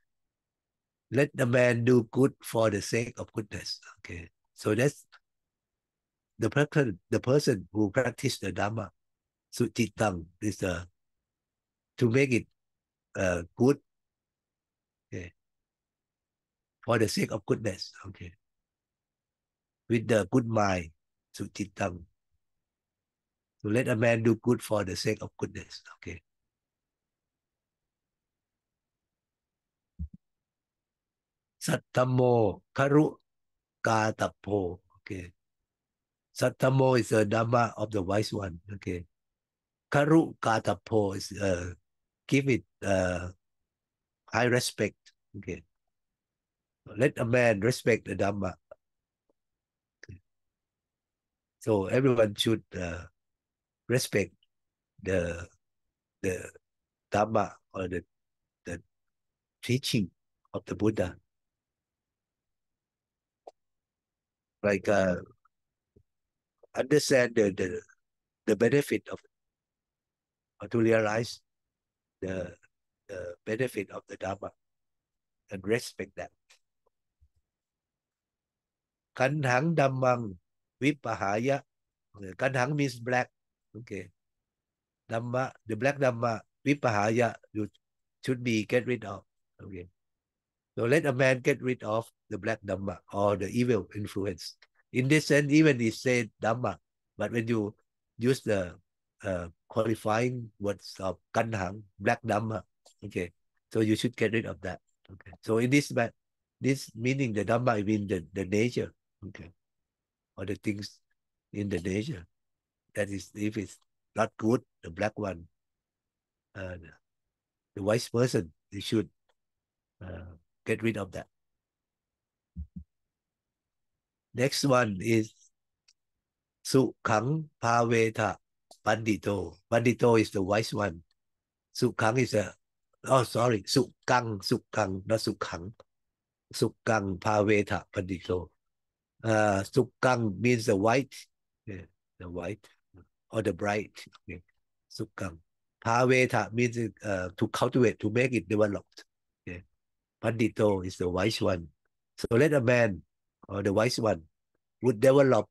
Let the man do good for the sake of goodness. Okay. So that's the person who practice the Dhamma. Sucitang is to make it good. Okay. For the sake of goodness. Okay. With the good mind. Sucitang. To let a man do good for the sake of goodness. Okay. Sattamo karu katapo. Okay. Sattamo is the Dhamma of the wise one. Okay. Karu katapo is give it high respect. Okay. Let a man respect the Dhamma. Okay. So everyone should respect the Dhamma or the teaching of the Buddha. Like understand the benefit of, or to realize the benefit of the Dhamma and respect that. Kanhang Dhammang Vipahaya. Kanhang means black. Okay. Dhamma, the black Dhamma, vipahaya, you should be get rid of. Okay. So let a man get rid of the black Dhamma or the evil influence. In this sense, even it said Dhamma, but when you use the qualifying words of Kanhang, black Dhamma, okay, so you should get rid of that. Okay. So in this meaning, the Dhamma means the nature, okay, or the things in the nature. That is, if it's not good, the black one, the wise person, they should get rid of that. Next one is Sukhang Paveta Pandito. Pandito is the wise one. Sukhang is Sukhang, not Sukhang. Sukhang Paveta Pandito. Sukhang means the white, yeah, the white or the bright. Okay. Sukhang. Paveta means to cultivate, to make it developed. Okay. Pandito is the wise one. So let a man or the wise one would develop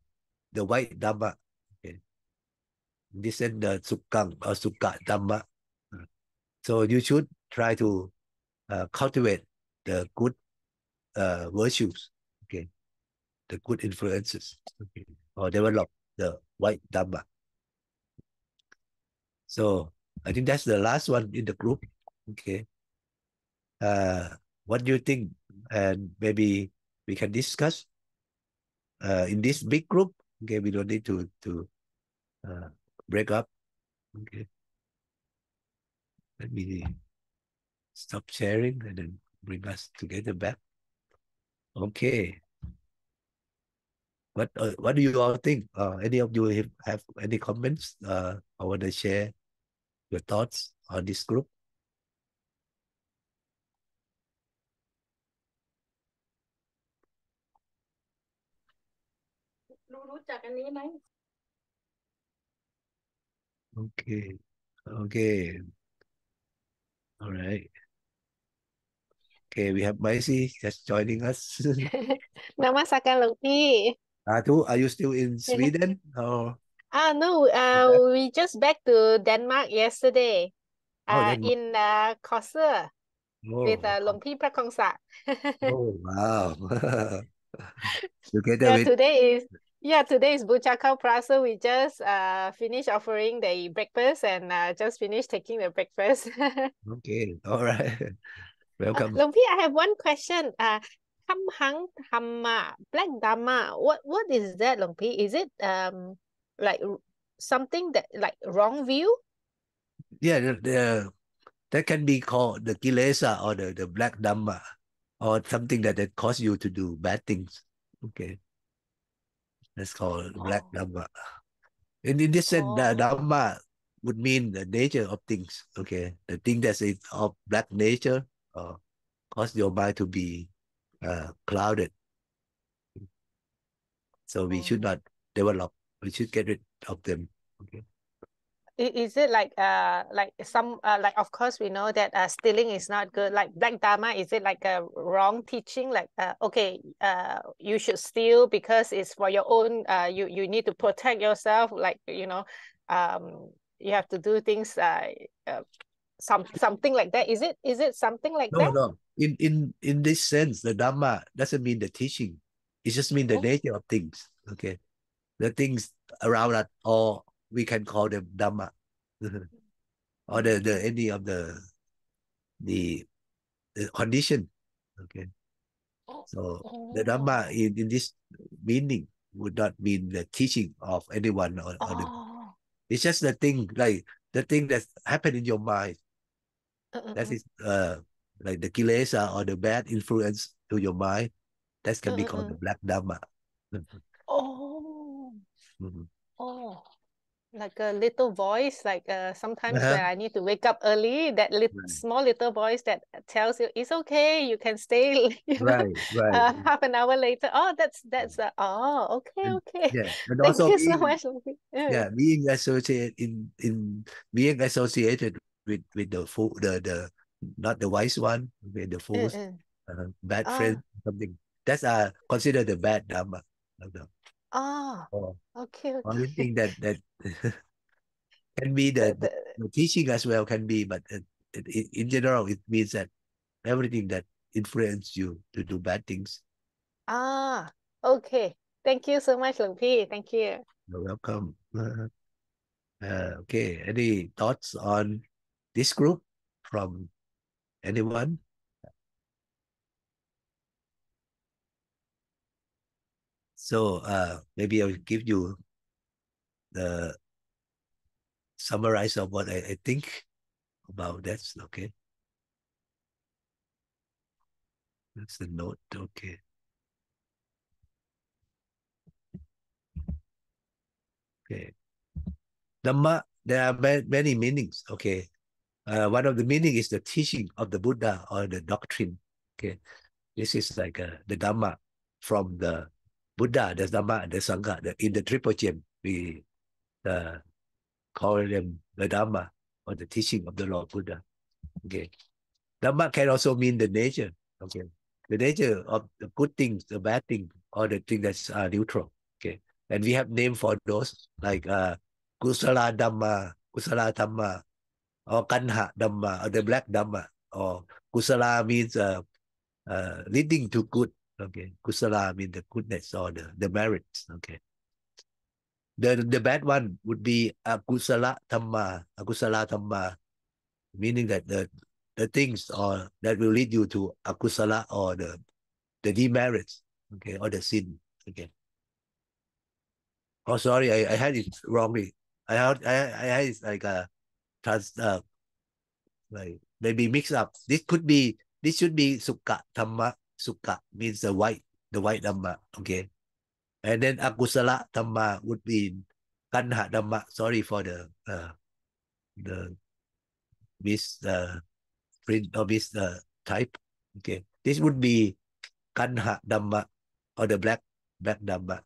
the white Dhamma. Okay. This is the Sukhang or Sukha Dhamma. So you should try to cultivate the good virtues, okay, the good influences, okay, or develop the white Dhamma. So I think that's the last one in the group. Okay. What do you think? And maybe we can discuss in this big group. Okay, we don't need to break up. Okay. Let me stop sharing and then bring us together back. Okay. What do you all think? Any of you have any comments? I want to share your thoughts on this group. Okay. Okay. All right. Okay, we have Maisy just joining us. นมัสการหลวงพี่ are you still in Sweden? Or No, we just back to Denmark yesterday. Denmark. In Korsør with หลวงพี่พระคงศักดิ์ Oh, wow. Together Yeah, with today is Buchakal Plaza. We just finished offering the breakfast and just finished taking the breakfast. Okay, all right. Welcome. หลวงพี่ I have one question. Kamhang Dhamma, Black Dhamma. What is that, หลวงพี่? Is it like something that like wrong view? Yeah, that can be called the kilesa or the black Dhamma or something that cause you to do bad things. Okay. That's called black Dhamma. And in this sense, the Dhamma would mean the nature of things. Okay. The thing that is of black nature cause your mind to be clouded. So we should not develop. We should get rid of them. Okay. Is it like some like, of course we know that stealing is not good, like black Dharma? Is it like a wrong teaching, like okay, you should steal because it's for your own, you need to protect yourself, like, you know, you have to do things something like that? Is it something like that? No. In this sense, the Dhamma doesn't mean the teaching. It just means the nature of things. Okay. The things around us, or we can call them Dhamma. Or the any of the condition. Okay. So the Dhamma in this meaning would not mean the teaching of anyone or the, it's just the thing, like the thing that happened in your mind. That is like the kilesa or the bad influence to your mind. That can be called the black Dhamma. Like a little voice, like sometimes when I need to wake up early, that small little voice that tells you it's okay, you can stay, you know, half an hour later. That's okay. Yeah, and Thank also you so much. Yeah, being associated in being associated with the food, the not the wise one, with the fools, bad friends, something that's considered the bad Dhamma. Okay. Only thing that Can be the teaching as well, can be, but in general, it means that everything that influence you to do bad things. Okay. Thank you so much, Luang Pi. Thank you. You're welcome. Okay, any thoughts on this group from anyone? So maybe I'll give you the summarize of what I think about that. Okay, that's the note. Okay. Okay. Dhamma, there are many meanings. Okay. One of the meaning is the teaching of the Buddha or the doctrine. Okay. This is like the Dhamma from the Buddha, the Dhamma, and the Sangha. In the triple gem, we call them the Dhamma or the teaching of the Lord Buddha. Okay. Dhamma can also mean the nature. Okay. The nature of the good things, the bad thing, or the thing that's neutral. Okay. And we have name for those like Kusala Dhamma, Kusala Dhamma, or Kanha Dhamma, or the black Dhamma. Or Kusala means leading to good. Okay. Kusala means the goodness or the merits. Okay. The bad one would be Akusala Dhamma, Akusala Dhamma, meaning that the things or that will lead you to akusala or the demerits, okay, or the sin. Okay. Oh, sorry, I had it wrongly. I had it like a like maybe mix up. This should be sukha dhamma. Sukha means the white dhamma. Okay. And then akusala dhamma would be kanha dhamma. Sorry for the miss print or miss type. Okay. This would be kanha dhamma or the black dhamma.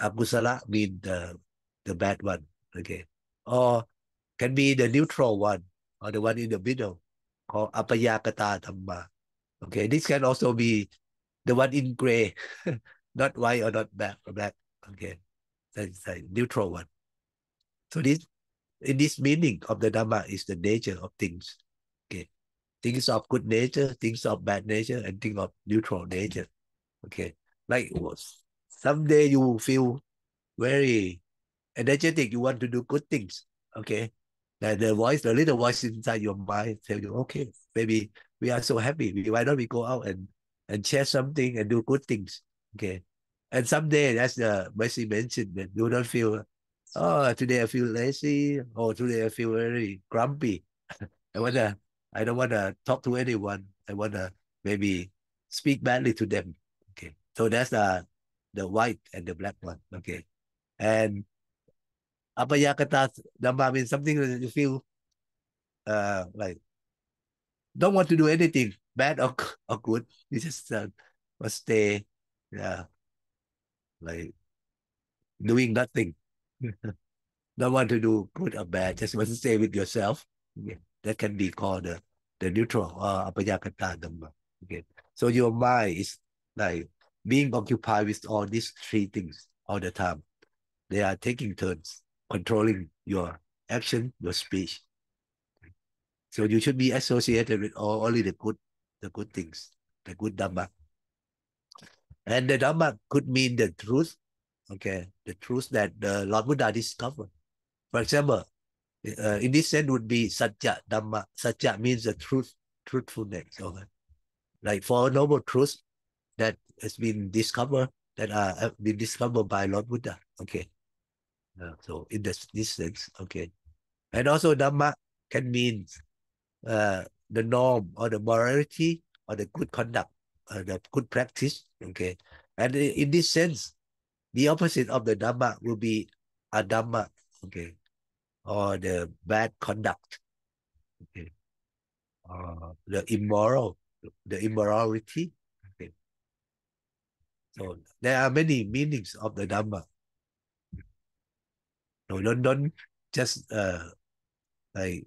Akusala mean the bad one. Okay. Or can be the neutral one or the one in the middle called apayakata dhamma. Okay. This can also be the one in gray, not white or not black. Okay. That's a neutral one. So in this meaning of the dhamma is the nature of things. Okay. Things of good nature, things of bad nature, and things of neutral nature. Okay. Like someday you feel very energetic, you want to do good things. Okay. And the little voice inside your mind tell you, okay, maybe we are so happy. Why don't we go out and share something and do good things? Okay. And someday, as the Mercy mentioned, that you don't feel, oh, today I feel lazy, or today I feel very grumpy. I don't wanna talk to anyone. I wanna maybe speak badly to them. Okay. So that's the white and the black one. Okay. And apayakata dhamma means something that you feel like don't want to do anything bad or good. You just must stay like doing nothing. Don't want to do good or bad, just want to stay with yourself. Okay. That can be called the neutral or apayakata dhamma. Okay. So your mind is like being occupied with all these three things all the time. They are taking turns controlling your action, your speech. So you should be associated with only the good things, the good dhamma. And the dhamma could mean the truth, okay, the truth that the Lord Buddha discovered. For example, in this sense would be satya dhamma. Satya means the truth, truthfulness. Okay? Like Four Noble Truths that has been discovered, that have been discovered by Lord Buddha. Okay. So in this sense, okay. And also dhamma can mean the norm or the morality or the good conduct, the good practice. Okay. And in this sense, the opposite of the dhamma will be adhamma. Okay. Or the bad conduct. Okay. The immorality. Okay. So there are many meanings of the dhamma. So don't just like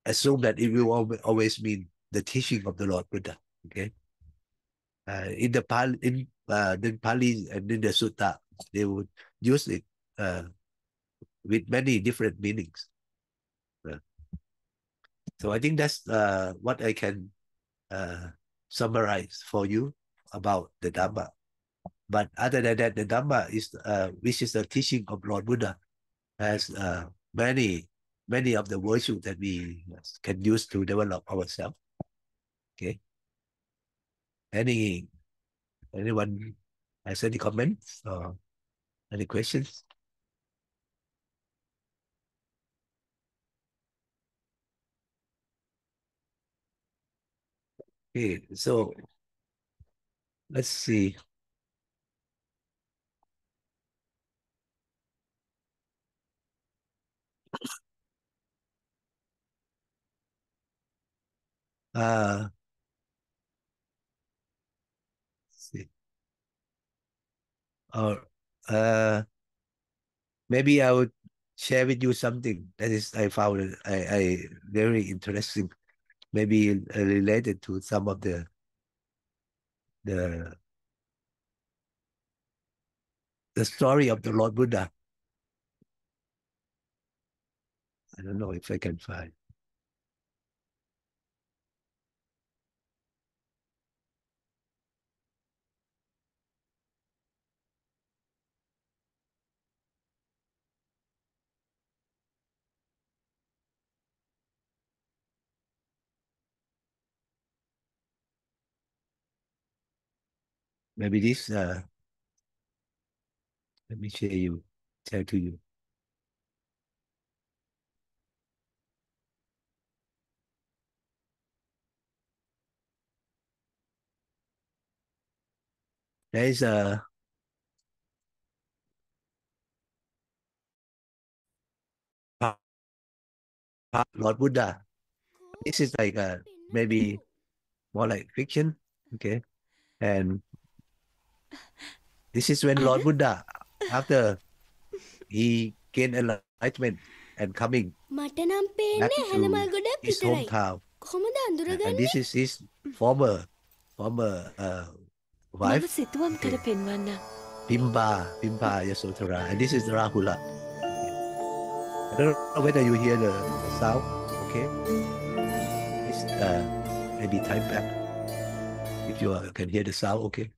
assume that it will always mean the teaching of the Lord Buddha. Okay. In the Pali and in the Sutta, they would use it with many different meanings. So I think that's what I can summarize for you about the Dhamma. But other than that, the Dhamma is which is the teaching of Lord Buddha, has many of the virtues that we can use to develop ourselves. Okay. Anyone has any comments or any questions? Okay, so let's see. Let's see. Or maybe I would share with you something that is I found I very interesting, maybe related to some of the story of the Lord Buddha. I don't know if I can find. Maybe this, let me tell to you. There is a Lord Buddha. This is like maybe more like fiction, okay? And this is when Lord Buddha, after he gained enlightenment and coming back to his hometown, and this is his former wife, okay. Pimpa Yasodhara, and this is Rahula. I don't know whether you hear the sound, okay? It's maybe time back. If you can hear the sound, okay?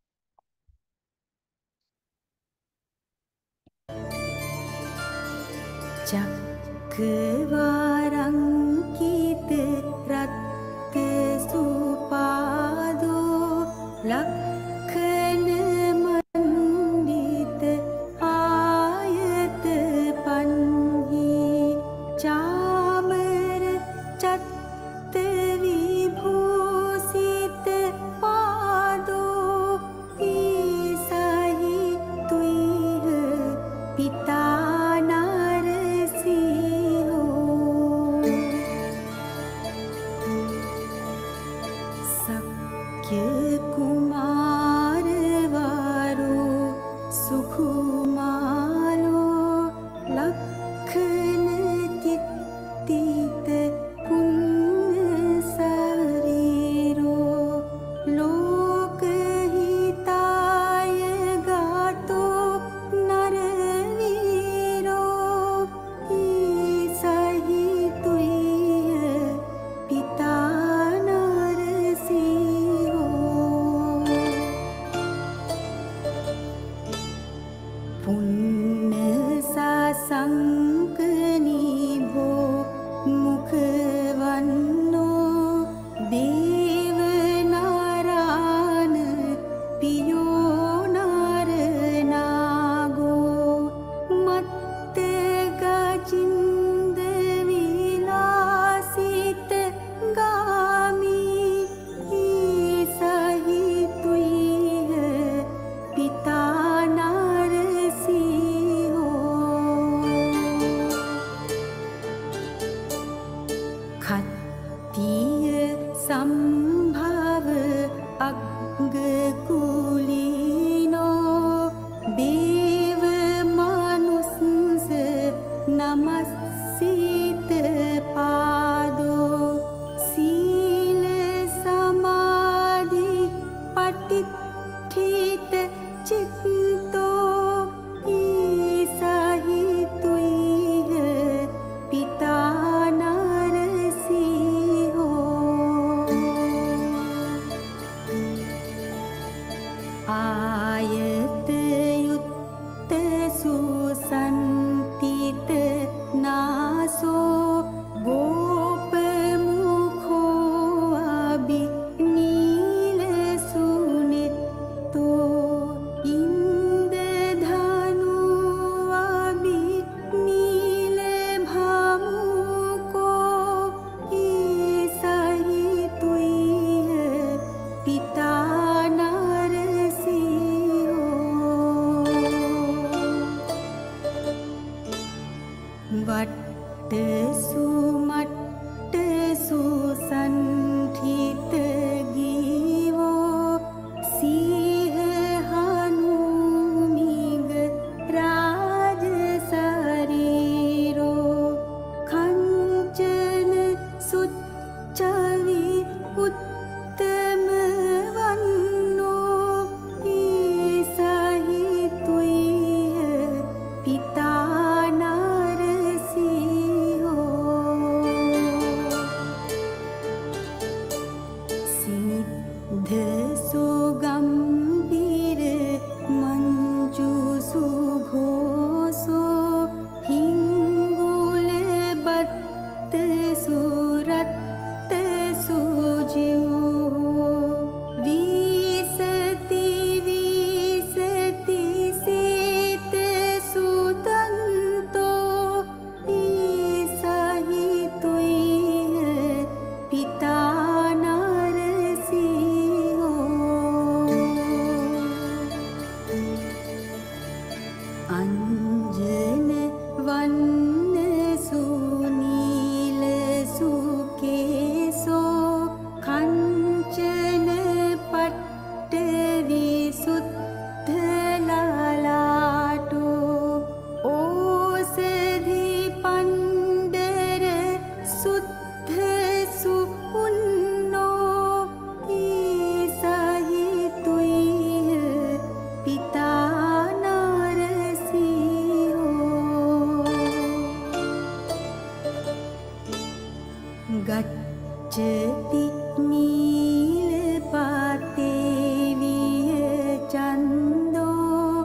Chakvarangkite ratte supado lakhana mandit ayat panhi chamar chatt vibhusit pado isahi tuih pita ආයත යුත්ත සුසන්තිත නාසෝ ගෝපමුඛෝ අබි නීල සුනිත්තෝ ඉන්දධනු අබි නීල භාමුකෝ ඊසහිතුයිහ පිතා නරසියෝ වට්ට සුමට්ට සුසන්ඨිත ගීවෝ සීහ හනුමිග රාජ ශරීරෝ කංචන සුච්චවි උත්තම වන්නෝ ඊසහිතුයිහ පිතා නරසියෝ සිද්ධ සුගම්භීර මංජු සුඝෝසෝ හිංගුල බත්ත සුරත්ත සුජිවෝ විසති විසති සීත සුතන්තෝ ඊසහිතුයිහ පිතා නරසියෝ අංජන වන්න සුනීල සුකේසෝ කංචන පට්ට විසුද්ධ ලලාටෝ ඕසධි පණ්ඩර සුද්ධ සුපුන්නෝ ඊසහිතුයිහ පිතා නරසියෝ ගච්ඡති නීල පාතේ විය චන්දෝ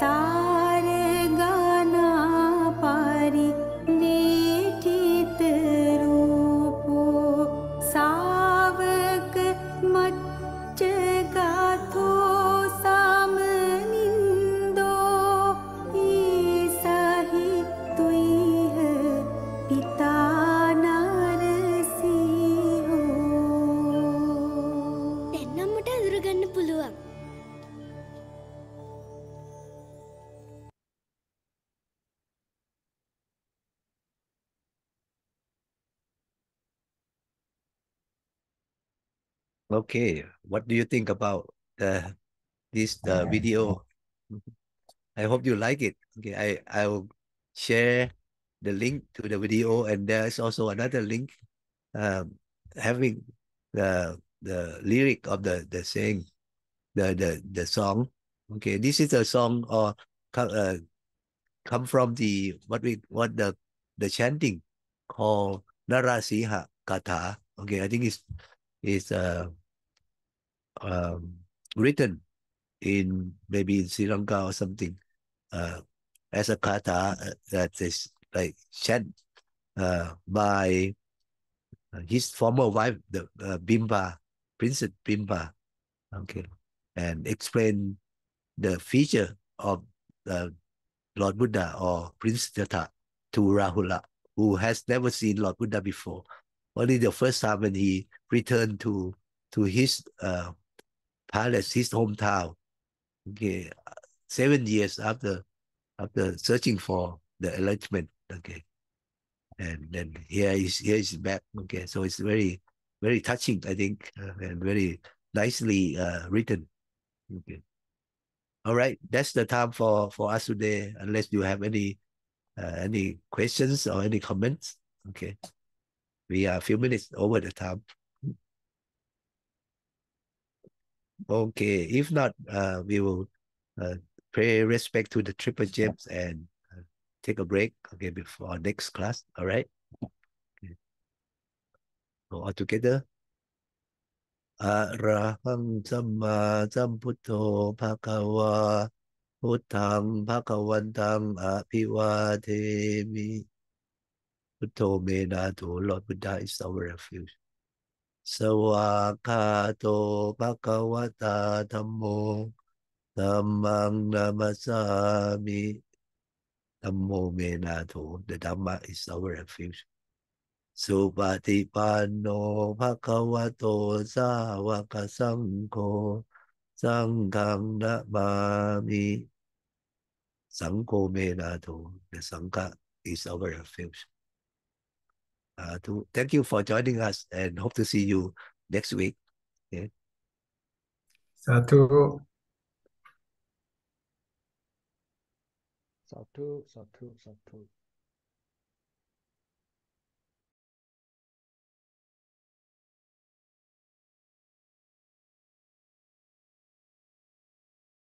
තාරගනා පරි වේඨිත රූපෝ සාවක මච්ච ගාථෝ සමනින්දෝ ඊසහිතුයිහ පිතා නරසියෝ දැන් මට අඳුරගන්න පුළුවන්. Okay, what do you think about this video? I hope you like it. Okay, I will share the link to the video, and there's also another link having the lyric of the saying, the song. Okay, this is a song or come from the the chanting called Narasiha Katha. Okay, I think it's written in maybe in Sri Lanka or something as a katha that is like chant by his former wife, the Bimba, Princess Bimba. Okay, and explain the feature of Lord Buddha or Prince Siddhartha to Rahula, who has never seen Lord Buddha before. Only the first time when he returned to his palace, his hometown. Okay, 7 years after searching for the enlightenment. Okay, and then here is back. Okay, so it's very, very touching, I think, and very nicely written. Okay. All right, that's the time for us today. Unless you have any questions or any comments. Okay, we are a few minutes over the time. Okay, if not, we will pay respect to the Triple Gems and take a break. Okay, before our next class. All right. Okay. So all together. Arahang Samma Sambuddho Bhagava Buddhang Bhagavantang Abhivademi. Buddho Menato, Lord Buddha is our refuge. Sawakato Bhagavata Dhammo Dhammang Namasami. Dhammo Menato, the Dhamma is our refuge. Supatipanno Bhagavato Sāvaka Saṅgho Saṅghang Namami. Saṅgho Menato, the Sangha is our refuge. Thank you for joining us and hope to see you next week. Okay. Sadhu. Sadhu, sadhu, sadhu.